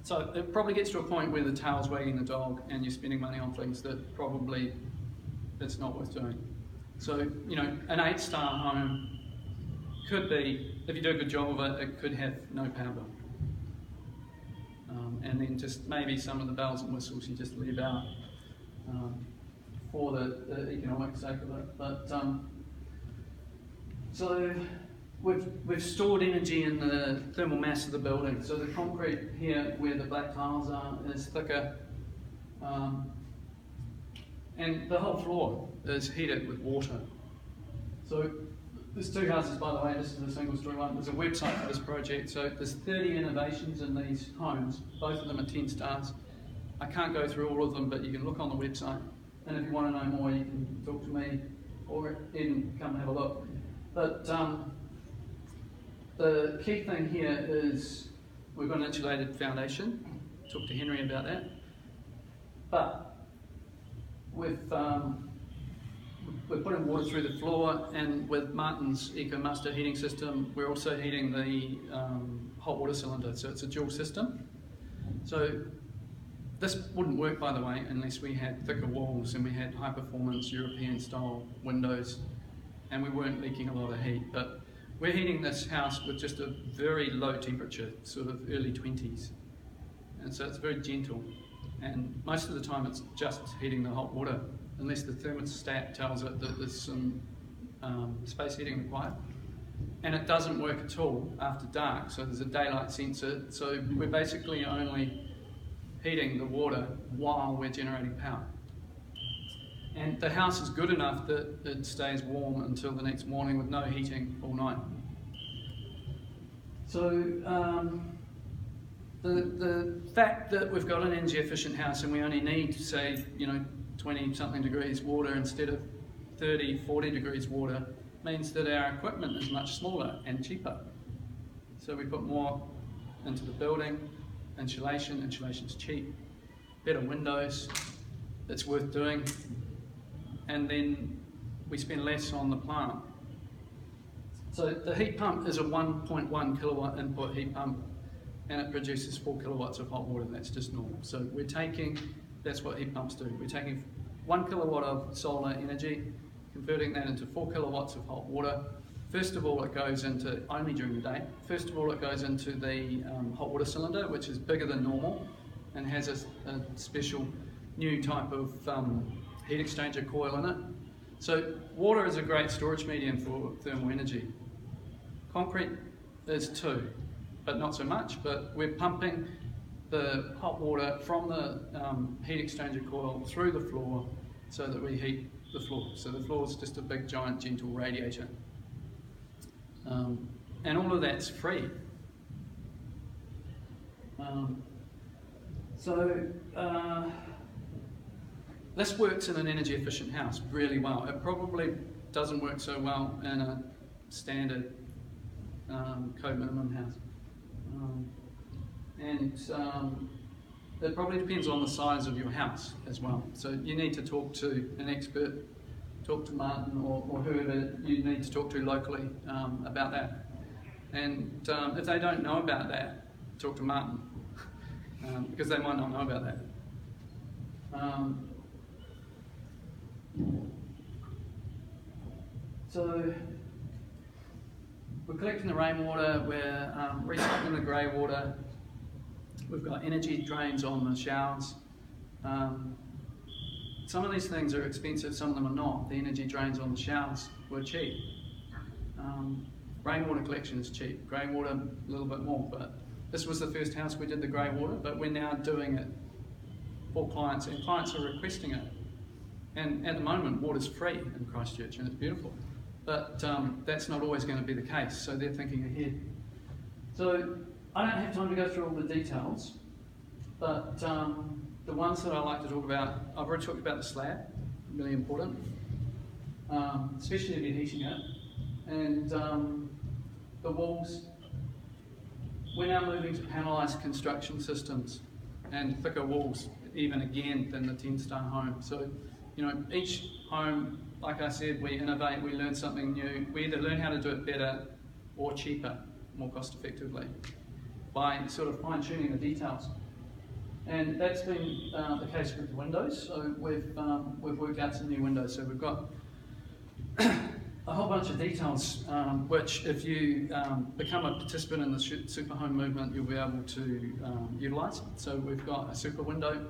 So it probably gets to a point where the tail's wagging the dog and you're spending money on things that probably it's not worth doing. So, you know, an 8-star home could be, if you do a good job of it, it could have no power bill. And then just maybe some of the bells and whistles you just leave out for the economic sake of it. But so we've stored energy in the thermal mass of the building. So the concrete here, where the black tiles are, is thicker, and the whole floor is heated with water. So there's 2 houses, by the way. This is a single-story one. There's a website for this project. So there's 30 innovations in these homes. Both of them are 10 stars. I can't go through all of them, but you can look on the website. And if you want to know more, you can talk to me or even come and have a look. But the key thing here is we've got an insulated foundation. Talk to Henry about that. But we're putting water through the floor, and with Martin's EcoMaster heating system, we're also heating the hot water cylinder, so it's a dual system. So this wouldn't work, by the way, unless we had thicker walls and we had high-performance European-style windows and we weren't leaking a lot of heat. But we're heating this house with just a very low temperature, sort of early 20s, and so it's very gentle. And most of the time it's just heating the hot water, unless the thermostat tells it that there's some space heating required. And it doesn't work at all after dark, so there's a daylight sensor. So we're basically only heating the water while we're generating power. And the house is good enough that it stays warm until the next morning with no heating all night. So the fact that we've got an energy efficient house and we only need, say, 20-something degrees water instead of 30, 40 degrees water means that our equipment is much smaller and cheaper. So we put more into the building. Insulation's cheap. Better windows, it's worth doing. And then we spend less on the plant. So the heat pump is a 1.1 kilowatt input heat pump, and it produces 4 kilowatts of hot water. That's just normal. So we're taking, that's what heat pumps do. We're taking 1 kilowatt of solar energy, converting that into 4 kilowatts of hot water. First of all, it goes into, only during the day, first of all it goes into the hot water cylinder, which is bigger than normal and has a special new type of heat exchanger coil in it. So water is a great storage medium for thermal energy. Concrete is too, but not so much. But we're pumping the hot water from the heat exchanger coil through the floor so that we heat the floor. So the floor is just a big, giant, gentle radiator. And all of that's free. This works in an energy efficient house really well. It probably doesn't work so well in a standard code minimum house. It probably depends on the size of your house as well. So you need to talk to an expert, talk to Martin or whoever you need to talk to locally about that. And if they don't know about that, talk to Martin, because they might not know about that. So we're collecting the rainwater, we're recycling the grey water, we've got energy drains on the showers. Some of these things are expensive, some of them are not. The energy drains on the showers were cheap. Rainwater collection is cheap, grey water a little bit more, but this was the first house we did the grey water, but we're now doing it for clients, and clients are requesting it. And at the moment, water's free in Christchurch, and it's beautiful. But that's not always going to be the case, so they're thinking ahead. So I don't have time to go through all the details, but the ones that I like to talk about, I've already talked about the slab, really important, especially if you're heating it, and the walls. We're now moving to panelised construction systems and thicker walls, even again than the 10-star home. So, you know, each home, like I said, we innovate, we learn something new. We either learn how to do it better or cheaper, more cost effectively, by sort of fine-tuning the details. And that's been the case with the windows. So we've worked out some new windows. So we've got a whole bunch of details, which if you become a participant in the super home movement, you'll be able to utilise. So we've got a super window,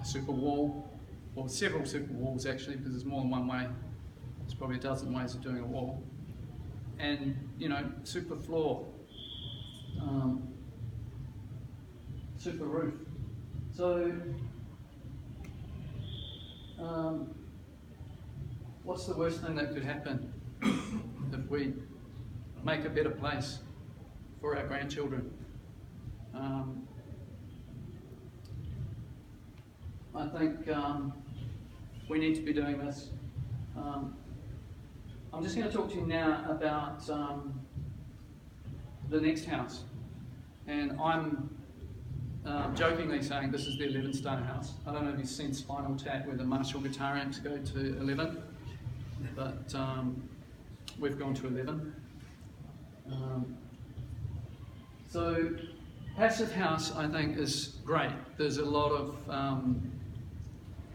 a super wall, or several super walls actually, because there's more than one way. There's probably a dozen ways of doing a wall. And, you know, super floor, super roof. So, what's the worst thing that could happen if we make a better place for our grandchildren? I think we need to be doing this. I'm just going to talk to you now about the next house, and I'm jokingly saying this is the 11-star house. I don't know if you've seen Spinal Tap where the Marshall guitar amps go to 11, but we've gone to 11. So passive house, I think, is great. There's a lot of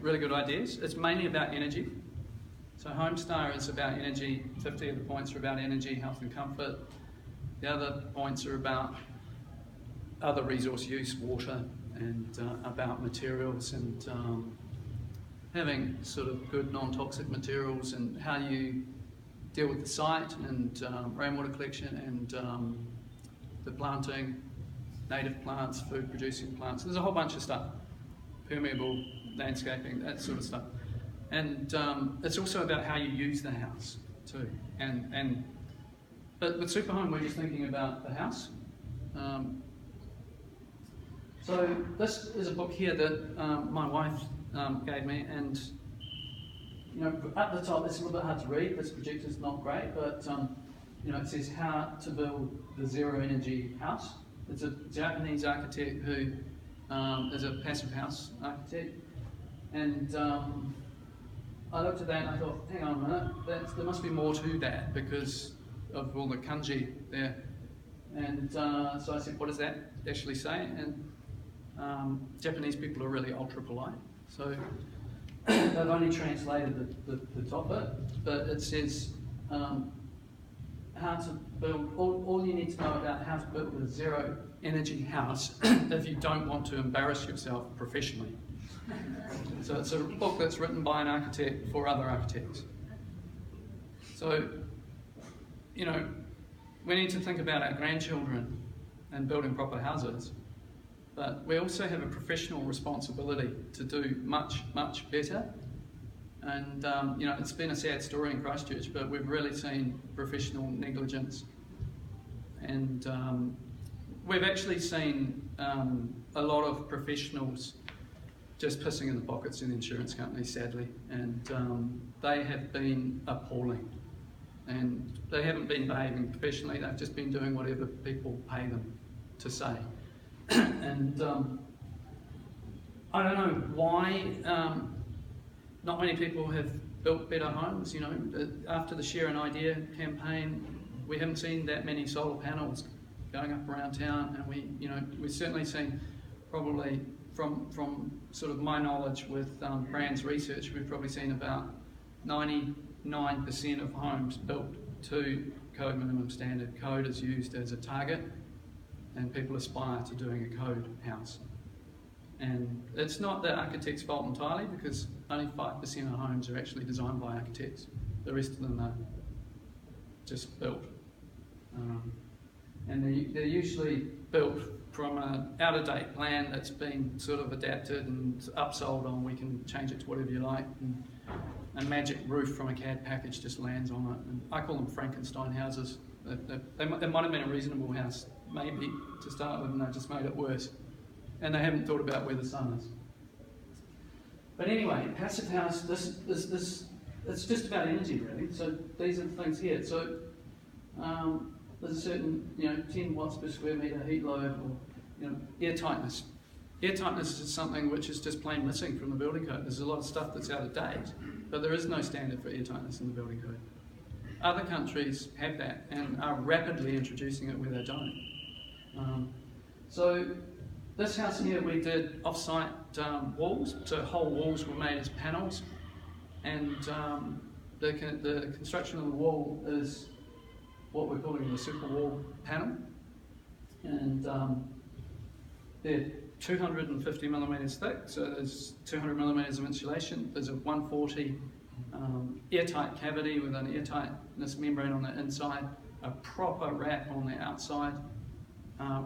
really good ideas. It's mainly about energy. So Homestar is about energy. 50 of the points are about energy, health and comfort. The other points are about other resource use, water, and about materials, and having sort of good non-toxic materials, and how you deal with the site, and rainwater collection, and the planting, native plants, food producing plants. There's a whole bunch of stuff, permeable landscaping, that sort of stuff. And it's also about how you use the house too. But with Superhome, we're just thinking about the house. So this is a book here that my wife gave me, and you know, at the top it's a little bit hard to read. This projector's not great, but you know, it says how to build the zero energy house. It's a Japanese architect who is a passive house architect, and I looked at that and I thought, hang on a minute, there must be more to that because of all the kanji there. And so I said, what does that actually say? And Japanese people are really ultra polite, so they've only translated the top bit, but it says how to build, all you need to know about how to build a zero energy house if you don't want to embarrass yourself professionally. So it's a book that's written by an architect for other architects. So, you know, we need to think about our grandchildren and building proper houses, but we also have a professional responsibility to do much, much better. And, you know, it's been a sad story in Christchurch, but we've really seen professional negligence. And we've actually seen a lot of professionals just pissing in the pockets in insurance companies, sadly, and they have been appalling. And they haven't been behaving professionally, they've just been doing whatever people pay them to say. And I don't know why not many people have built better homes. You know, after the Share an Idea campaign, we haven't seen that many solar panels going up around town, and we've certainly seen, probably from sort of my knowledge with Brand's research, we've probably seen about 99% of homes built to code minimum standard. Code is used as a target, and people aspire to doing a code house. And it's not the architect's fault entirely, because only 5% of homes are actually designed by architects. The rest of them are just built. And they're usually built from an out-of-date plan that's been sort of adapted and upsold on. We can change it to whatever you like, and a magic roof from a CAD package just lands on it. And I call them Frankenstein houses. It might have been a reasonable house maybe, to start with, and they just made it worse. And they haven't thought about where the sun is. But anyway, passive house, this it's just about energy really. So these are the things here. So there's a certain, 10 watts per square metre heat load, or air tightness. Air tightness is something which is just plain missing from the building code. There's a lot of stuff that's out of date, but there is no standard for air tightness in the building code. Other countries have that and are rapidly introducing it where they don't. So this house here, we did off-site walls, so whole walls were made as panels, and the construction of the wall is what we're calling the super wall panel, and they're 250 millimetres thick, so there's 200 millimetres of insulation. There's a 140 airtight cavity with an airtightness membrane on the inside, a proper wrap on the outside,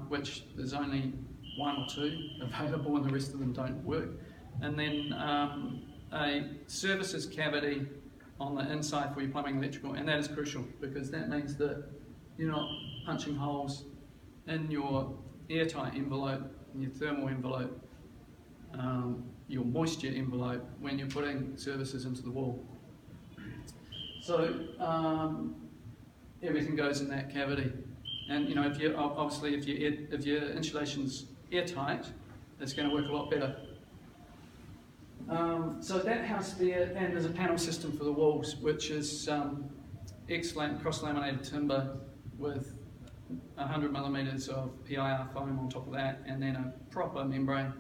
which there's only 1 or 2 available and the rest of them don't work. And then a services cavity on the inside for your plumbing and electrical, and that is crucial because that means that you're not punching holes in your airtight envelope, in your thermal envelope, your moisture envelope when you're putting services into the wall. So everything goes in that cavity, and if you obviously if your insulation's airtight, it's going to work a lot better. So that house there, and there's a panel system for the walls, which is excellent cross-laminated timber with 100 millimetres of PIR foam on top of that, and then a proper membrane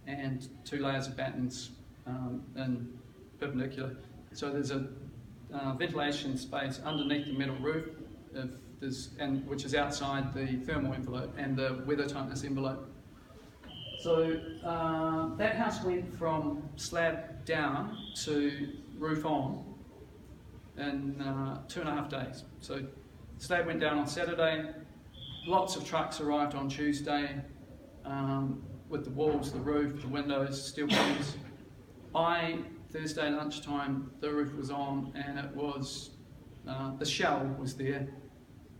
and 2 layers of battens in perpendicular. So there's a ventilation space underneath the metal roof, which is outside the thermal envelope and the weather tightness envelope. So that house went from slab down to roof on in 2.5 days. So slab went down on Saturday, lots of trucks arrived on Tuesday with the walls, the roof, the windows, steel beams. By Thursday lunchtime the roof was on, and it was, the shell was there,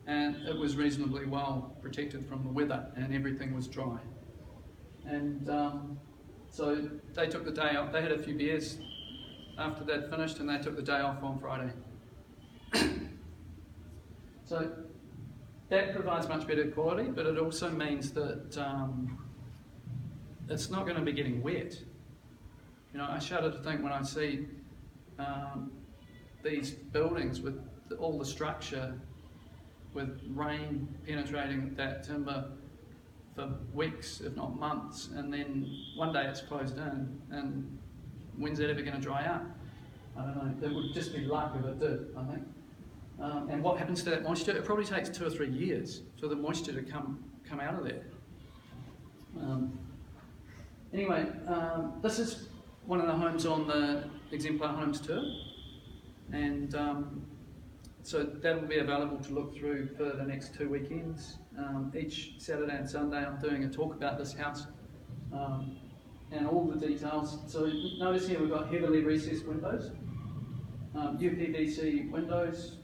and it was reasonably well protected from the weather, and everything was dry. And so they took the day off. They had a few beers after they'd finished, and they took the day off on Friday. So that provides much better quality, but it also means that it's not going to be getting wet. I shudder to think when I see these buildings with all the structure, with rain penetrating that timber for weeks, if not months, and then one day it's closed in, and when's it ever going to dry out? I don't know. It would just be luck if it did, I think. And what happens to that moisture? It probably takes 2 or 3 years for the moisture to come out of there. Anyway, this is one of the homes on the Exemplar Homes tour, and so that will be available to look through for the next 2 weekends. Each Saturday and Sunday I'm doing a talk about this house and all the details. So notice here we've got heavily recessed windows, UPVC windows.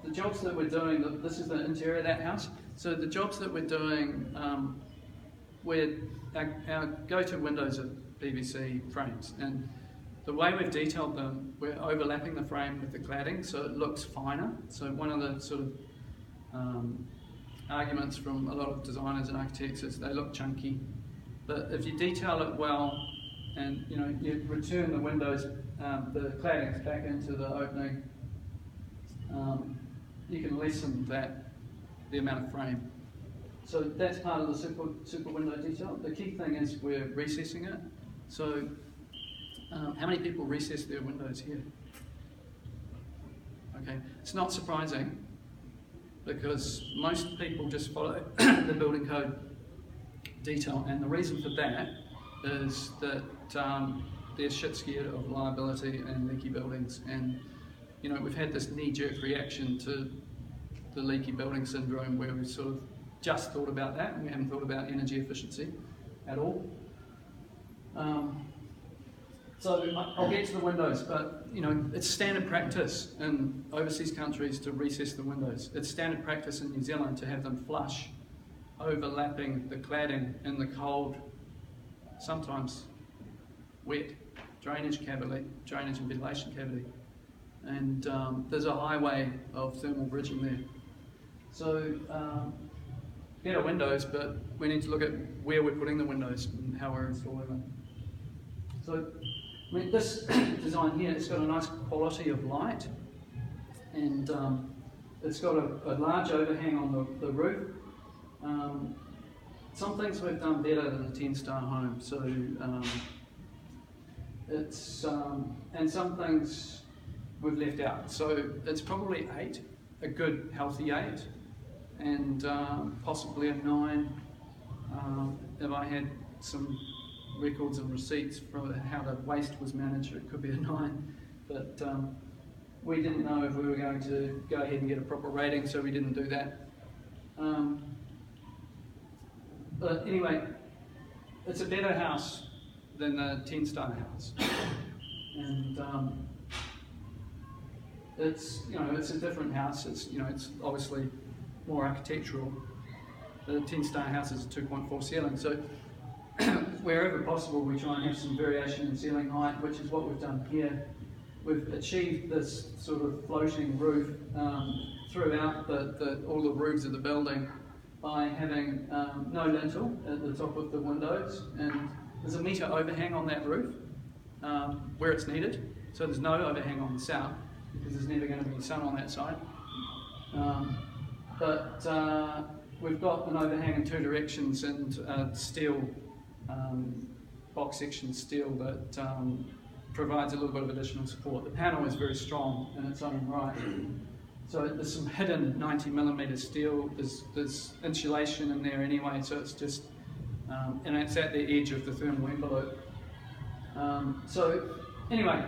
The jobs that we're doing, this is the interior of that house. So the jobs that we're doing, our go-to windows are PVC frames, and the way we've detailed them, we're overlapping the frame with the cladding so it looks finer. So one of the sort of arguments from a lot of designers and architects is they look chunky, but if you detail it well and you return the windows, the claddings back into the opening, you can lessen the amount of frame. So that's part of the super window detail. The key thing is we're recessing it. So how many people recess their windows here? Okay, it's not surprising because most people just follow the building code detail, and the reason for that is that they're shit scared of liability and leaky buildings, and we've had this knee-jerk reaction to the leaky building syndrome where we've sort of just thought about that and we haven't thought about energy efficiency at all. So I'll get to the windows, but you know, it's standard practice in overseas countries to recess the windows. It's standard practice in New Zealand to have them flush, overlapping the cladding in the cold, sometimes wet drainage and ventilation cavity. And there's a highway of thermal bridging there. So better windows, but we need to look at where we're putting the windows and how we're installing them. So I mean, this design here, it's got a nice quality of light, and it's got a large overhang on the roof. Some things we've done better than the 10-star home, so and some things we've left out. So it's probably 8, a good healthy 8, and possibly a 9 if I had some records and receipts for how the waste was managed. It could be a 9, but we didn't know if we were going to go ahead and get a proper rating, so we didn't do that. But anyway, it's a better house than the 10-star house, and it's it's a different house. It's it's obviously more architectural. The 10-star house is a 2.4 ceiling, so wherever possible we try and have some variation in ceiling height, which is what we've done here. We've achieved this sort of floating roof throughout all the roofs of the building by having no lintel at the top of the windows, and there's a 1 metre overhang on that roof where it's needed, so there's no overhang on the south because there's never going to be sun on that side. But we've got an overhang in 2 directions and steel, box section steel that provides a little bit of additional support. The panel is very strong in its own right. So there's some hidden 90mm steel, there's insulation in there anyway, so it's just, and it's at the edge of the thermal envelope. So anyway,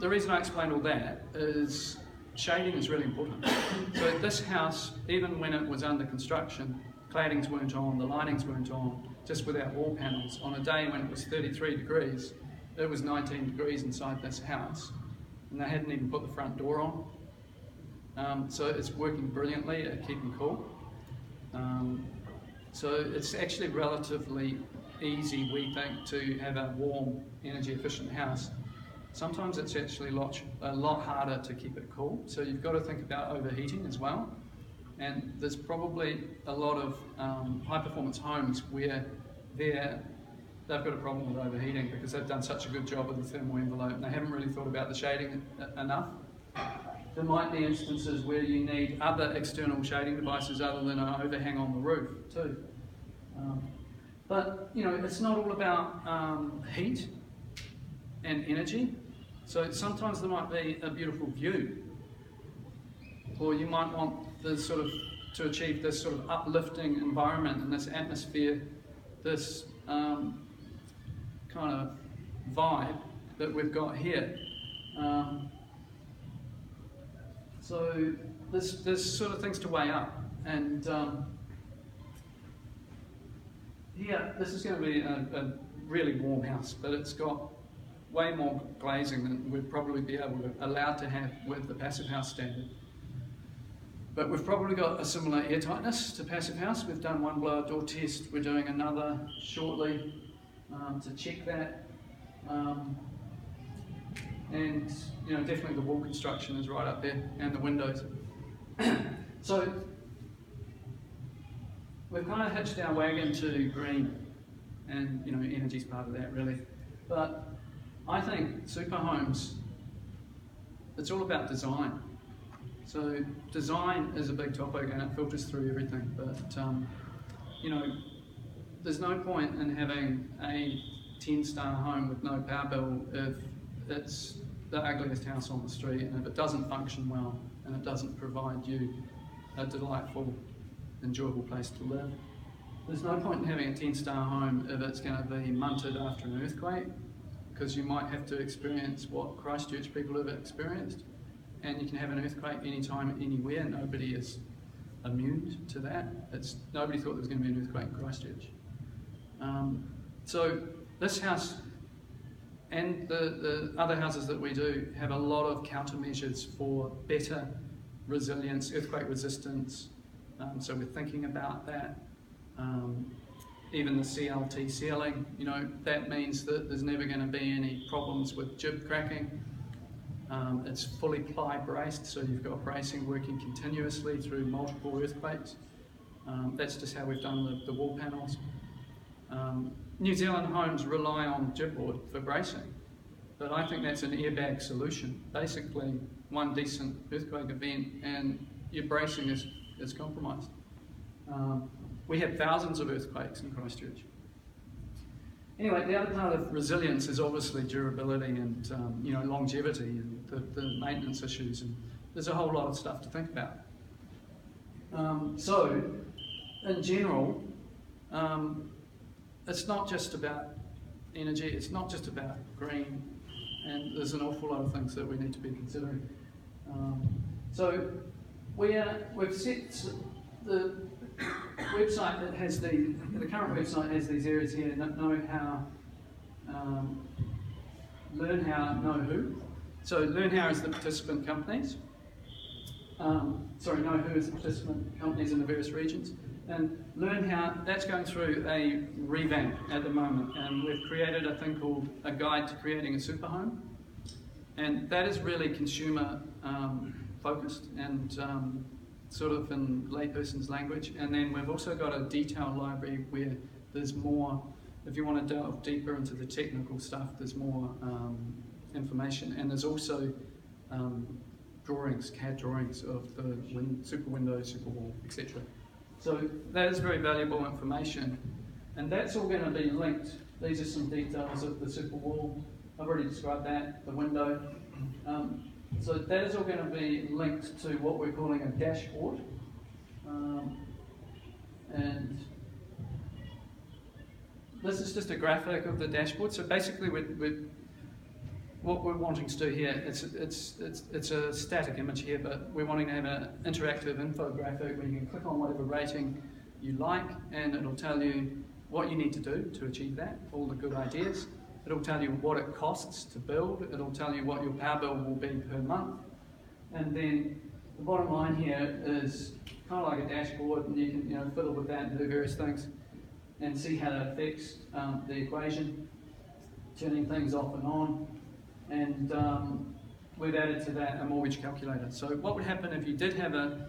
the reason I explained all that is shading is really important. So this house, even when it was under construction, claddings weren't on, the linings weren't on, just with our wall panels. On a day when it was 33 degrees, it was 19 degrees inside this house, and they hadn't even put the front door on. So it's working brilliantly at keeping cool. So it's actually relatively easy, we think, to have a warm, energy efficient house. Sometimes it's actually a lot harder to keep it cool, so you've got to think about overheating as well. And there's probably a lot of high performance homes where they've got a problem with overheating because they've done such a good job with the thermal envelope and they haven't really thought about the shading enough. There might be instances where you need other external shading devices other than an overhang on the roof too. But it's not all about heat and energy. So sometimes there might be a beautiful view, or you might want to achieve this sort of uplifting environment and this atmosphere, this kind of vibe that we've got here. So there's sort of things to weigh up, and here this is going to be a really warm house, but it's got way more glazing than we'd probably be allowed to have with the passive house standard. But we've probably got a similar airtightness to passive house. We've done one blower door test. We're doing another shortly to check that. And definitely the wall construction is right up there, and the windows. So we've kind of hitched our wagon to green, and energy's part of that really. But I think super homes, it's all about design. So design is a big topic and it filters through everything, but there's no point in having a 10-star home with no power bill if it's the ugliest house on the street and if it doesn't function well and it doesn't provide you a delightful, enjoyable place to live. There's no point in having a 10-star home if it's going to be munted after an earthquake, because you might have to experience what Christchurch people have experienced, and you can have an earthquake anytime, anywhere. Nobody is immune to that. Nobody thought there was going to be an earthquake in Christchurch. So this house and the other houses that we do have a lot of countermeasures for better resilience, earthquake resistance. So we're thinking about that. Even the CLT ceiling, you know, that means that there's never going to be any problems with jib cracking. It's fully ply braced, so you've got bracing working continuously through multiple earthquakes. That's just how we've done the wall panels. New Zealand homes rely on jibboard for bracing, but I think that's an airbag solution. Basically, one decent earthquake event and your bracing is compromised. We have thousands of earthquakes in Christchurch. Anyway, the other part of resilience is obviously durability and you know, longevity and the maintenance issues, and there's a whole lot of stuff to think about. So, in general, it's not just about energy, it's not just about green, and there's an awful lot of things that we need to be considering. So we've set the website that has the current website has these areas here: know how, learn how, know who. So learn how is the participant companies. Know who is the participant companies in the various regions. And learn how, that's going through a revamp at the moment, and we've created a thing called a guide to creating a super home, and that is really consumer focused and sort of in layperson's language. And then we've also got a detailed library where there's more, if you want to delve deeper into the technical stuff, there's more information, and there's also drawings, CAD drawings of the super window, super wall, etc. So that is very valuable information, and that's all going to be linked. These are some details of the super wall. I've already described that, the window. So that is all going to be linked to what we're calling a dashboard. And this is just a graphic of the dashboard. So basically, what we're wanting to do here, it's a static image here, but we're wanting to have an interactive infographic where you can click on whatever rating you like, and it'll tell you what you need to do to achieve that, all the good ideas. It'll tell you what it costs to build. It'll tell you what your power bill will be per month. And then the bottom line here is kind of like a dashboard, and you can fiddle with that and do various things and see how that affects the equation, turning things off and on. And we've added to that a mortgage calculator. So what would happen if you did have an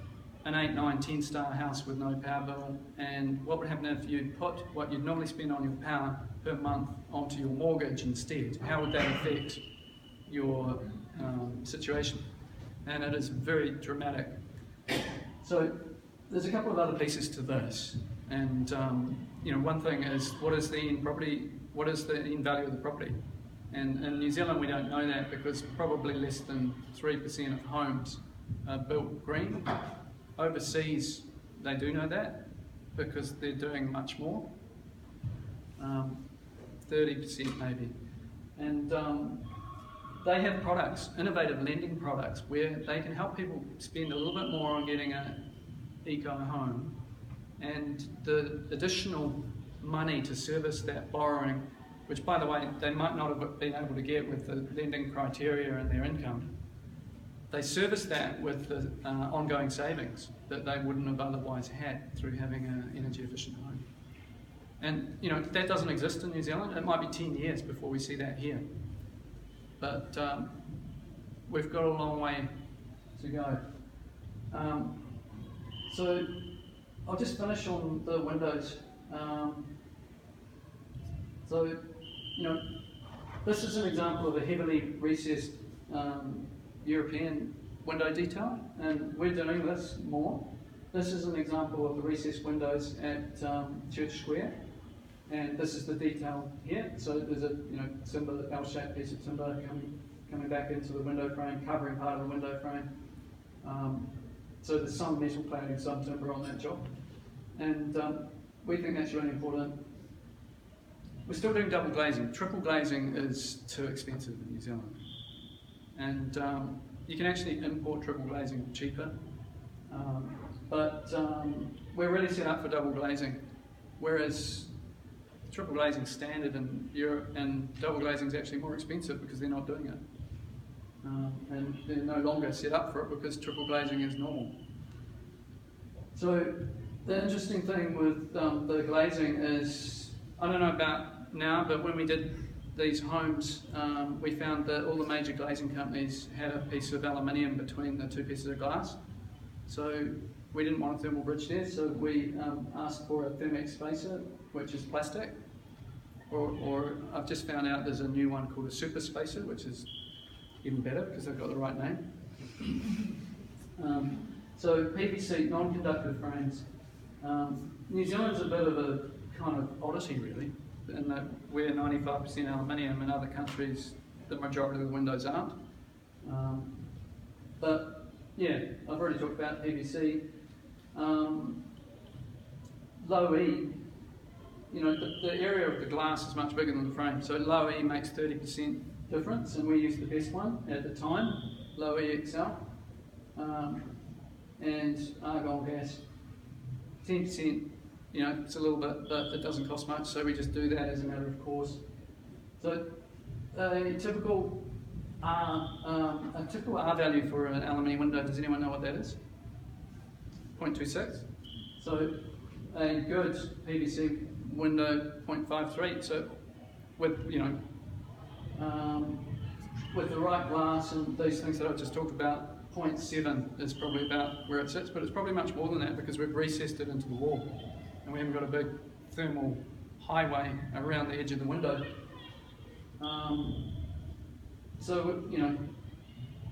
8, 9, 10 star house with no power bill, and what would happen if you put what you'd normally spend on your power per month onto your mortgage instead? How would that affect your situation? And it is very dramatic. So there's a couple of other pieces to this, and one thing is, what is the end value of the property? And in New Zealand we don't know that, because probably less than 3% of homes are built green. Overseas they do know that, because they're doing much more, 30% maybe. And they have products, innovative lending products, where they can help people spend a little bit more on getting an eco home, and the additional money to service that borrowing, which by the way they might not have been able to get with the lending criteria and their income, they service that with the ongoing savings that they wouldn't have otherwise had through having an energy efficient home. And that doesn't exist in New Zealand. It might be 10 years before we see that here. But we've got a long way to go. So I'll just finish on the windows. This is an example of a heavily recessed European window detail, and we're doing this more. This is an example of the recessed windows at Church Square, and this is the detail here. So there's a timber, L-shaped piece of timber coming back into the window frame, covering part of the window frame. So there's some metal cladding, some timber on that job, and we think that's really important. We're still doing double glazing. Triple glazing is too expensive in New Zealand, and you can actually import triple glazing cheaper, but we're really set up for double glazing, whereas triple glazing standard in Europe, and double glazing is actually more expensive because they're not doing it. And they're no longer set up for it because triple glazing is normal. So the interesting thing with the glazing is, I don't know about now, but when we did these homes, we found that all the major glazing companies had a piece of aluminium between the two pieces of glass. So we didn't want a thermal bridge there, so we asked for a Thermex spacer, which is plastic. Or I've just found out there's a new one called a super spacer, which is even better because they've got the right name. So PVC, non-conductive frames. New Zealand's a bit of a kind of oddity really, in that we're 95% aluminium, in other countries the majority of the windows aren't. But yeah, I've already talked about PVC. Low E, you know, the area of the glass is much bigger than the frame, so low E makes 30% difference, and we used the best one at the time, low E XL, and argon gas, 10%. You know, it's a little bit, but it doesn't cost much, so we just do that as a matter of course. So a typical R value for an aluminium window, does anyone know what that is? 0.26. So a good PVC window, 0.53. So with, you know, with the right glass and these things that I've just talked about, 0.7 is probably about where it sits, but it's probably much more than that because we've recessed it into the wall and we haven't got a big thermal highway around the edge of the window. So, you know,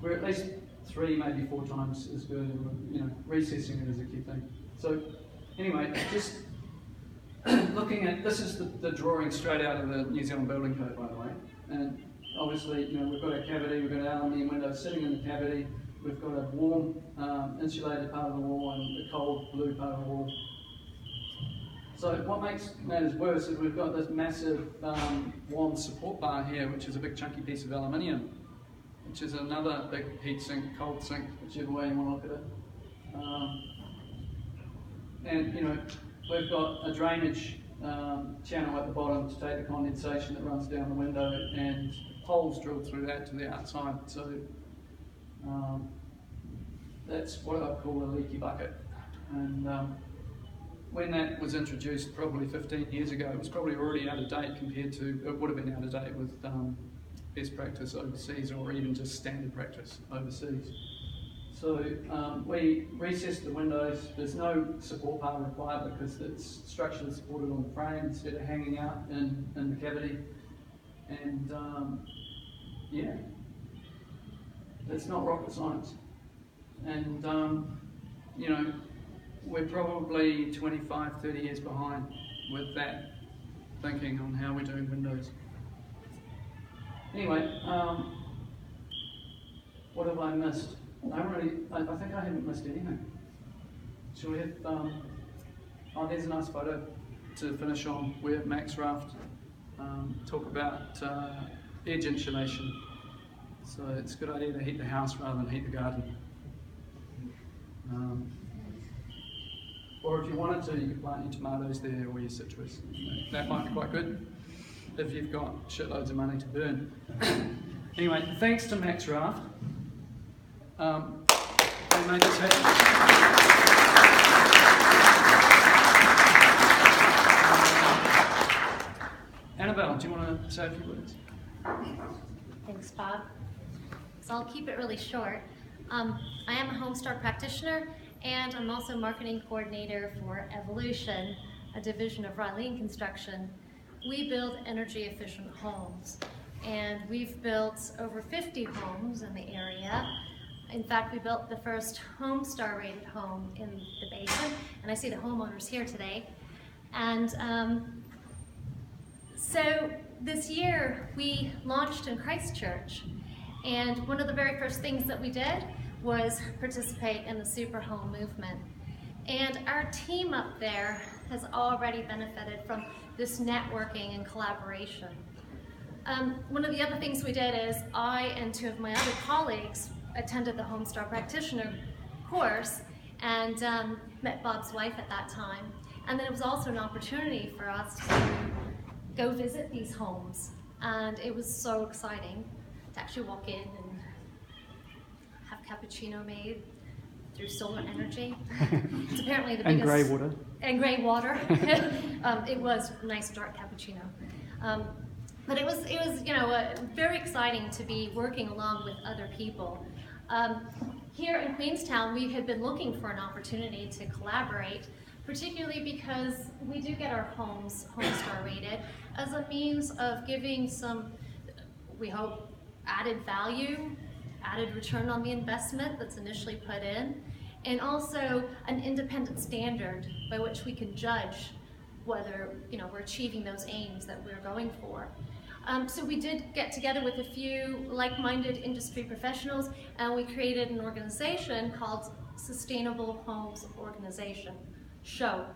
we're at least 3, maybe 4 times as good, and, you know, recessing it is a key thing. So anyway, just looking at, this is the drawing straight out of the New Zealand Building Code, by the way. And obviously, you know, we've got a cavity, we've got an aluminium window sitting in the cavity, we've got a warm insulated part of the wall and a cold blue part of the wall. So what makes matters worse is we've got this massive warm support bar here, which is a big chunky piece of aluminium, which is another big heat sink, cold sink, whichever way you want to look at it. And you know, we've got a drainage channel at the bottom to take the condensation that runs down the window, and holes drilled through that to the outside. So that's what I call a leaky bucket. And when that was introduced probably 15 years ago, it was probably already out of date compared to, it would have been out of date with best practice overseas, or even just standard practice overseas. So we recessed the windows. There's no support bar required because it's structurally supported on the frame instead of hanging out in the cavity. And yeah, it's not rocket science. And you know, we're probably 25, 30 years behind with that thinking on how we're doing windows. Anyway, what have I missed? I think I haven't missed anything. Shall we have, oh, there's a nice photo to finish on where Max Raft talk about edge insulation. So it's a good idea to heat the house rather than heat the garden. Or if you wanted to, you could plant your tomatoes there or your citrus. That might be quite good if you've got shitloads of money to burn. Anyway, thanks to Max Raft. They made this happen. Annabelle, do you want to say a few words? Thanks, Bob. So I'll keep it really short. I am a Homestar practitioner, and I'm also marketing coordinator for Evolution, a division of Rylene Construction. We build energy efficient homes, and we've built over 50 homes in the area. In fact, we built the first Homestar rated home in the basin, and I see the homeowners here today. And so this year we launched in Christchurch, and one of the very first things that we did was participate in the SUPERHOME movement. And our team up there has already benefited from this networking and collaboration. One of the other things we did is I and 2 of my other colleagues attended the Homestar Practitioner course and met Bob's wife at that time. And then it was also an opportunity for us to go visit these homes. And it was so exciting to actually walk in and have cappuccino made through solar energy. It's apparently the And biggest... grey water. And grey water. It was nice dark cappuccino. But it was very exciting to be working along with other people. Here in Queenstown, we had been looking for an opportunity to collaborate, particularly because we do get our homes Homestar rated as a means of giving some, we hope, added value, added return on the investment that's initially put in, and also an independent standard by which we can judge whether we're achieving those aims that we're going for. So we did get together with a few like-minded industry professionals, and we created an organization called Sustainable Homes Organization, SHOW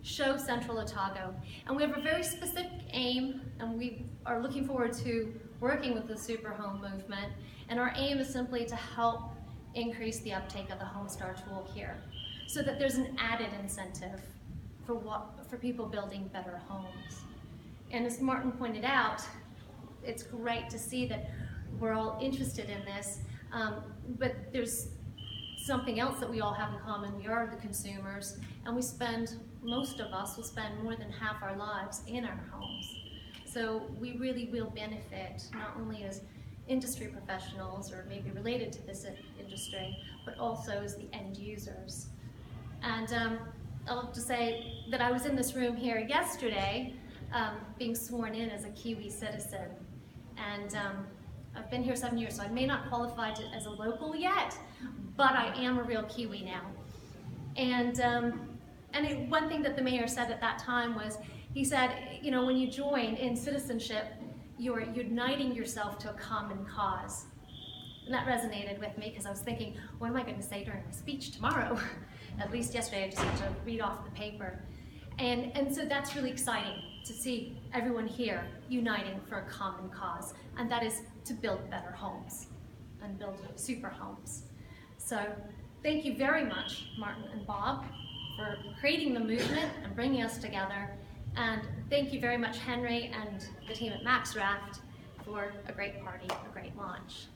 Central Otago. And we have a very specific aim, and we are looking forward to working with the SUPERHOME movement. And our aim is simply to help increase the uptake of the Homestar tool here, so that there's an added incentive for people building better homes. And as Martin pointed out, it's great to see that we're all interested in this, but there's something else that we all have in common. We are the consumers, and most of us will spend more than half our lives in our homes. So we really will benefit, not only as industry professionals or maybe related to this industry, but also as the end users. And I'll just say that I was in this room here yesterday being sworn in as a Kiwi citizen. And I've been here 7 years, so I may not qualify as a local yet, but I am a real Kiwi now. And one thing that the mayor said at that time was, he said, when you join in citizenship, you're uniting yourself to a common cause. And that resonated with me, because I was thinking, what am I going to say during my speech tomorrow? At least yesterday I just had to read off the paper. And so that's really exciting to see everyone here uniting for a common cause, and that is to build better homes and build super homes. So thank you very much, Martin and Bob, for creating the movement and bringing us together. And thank you very much, Henry and the team at MaxRaft, for a great party, a great launch.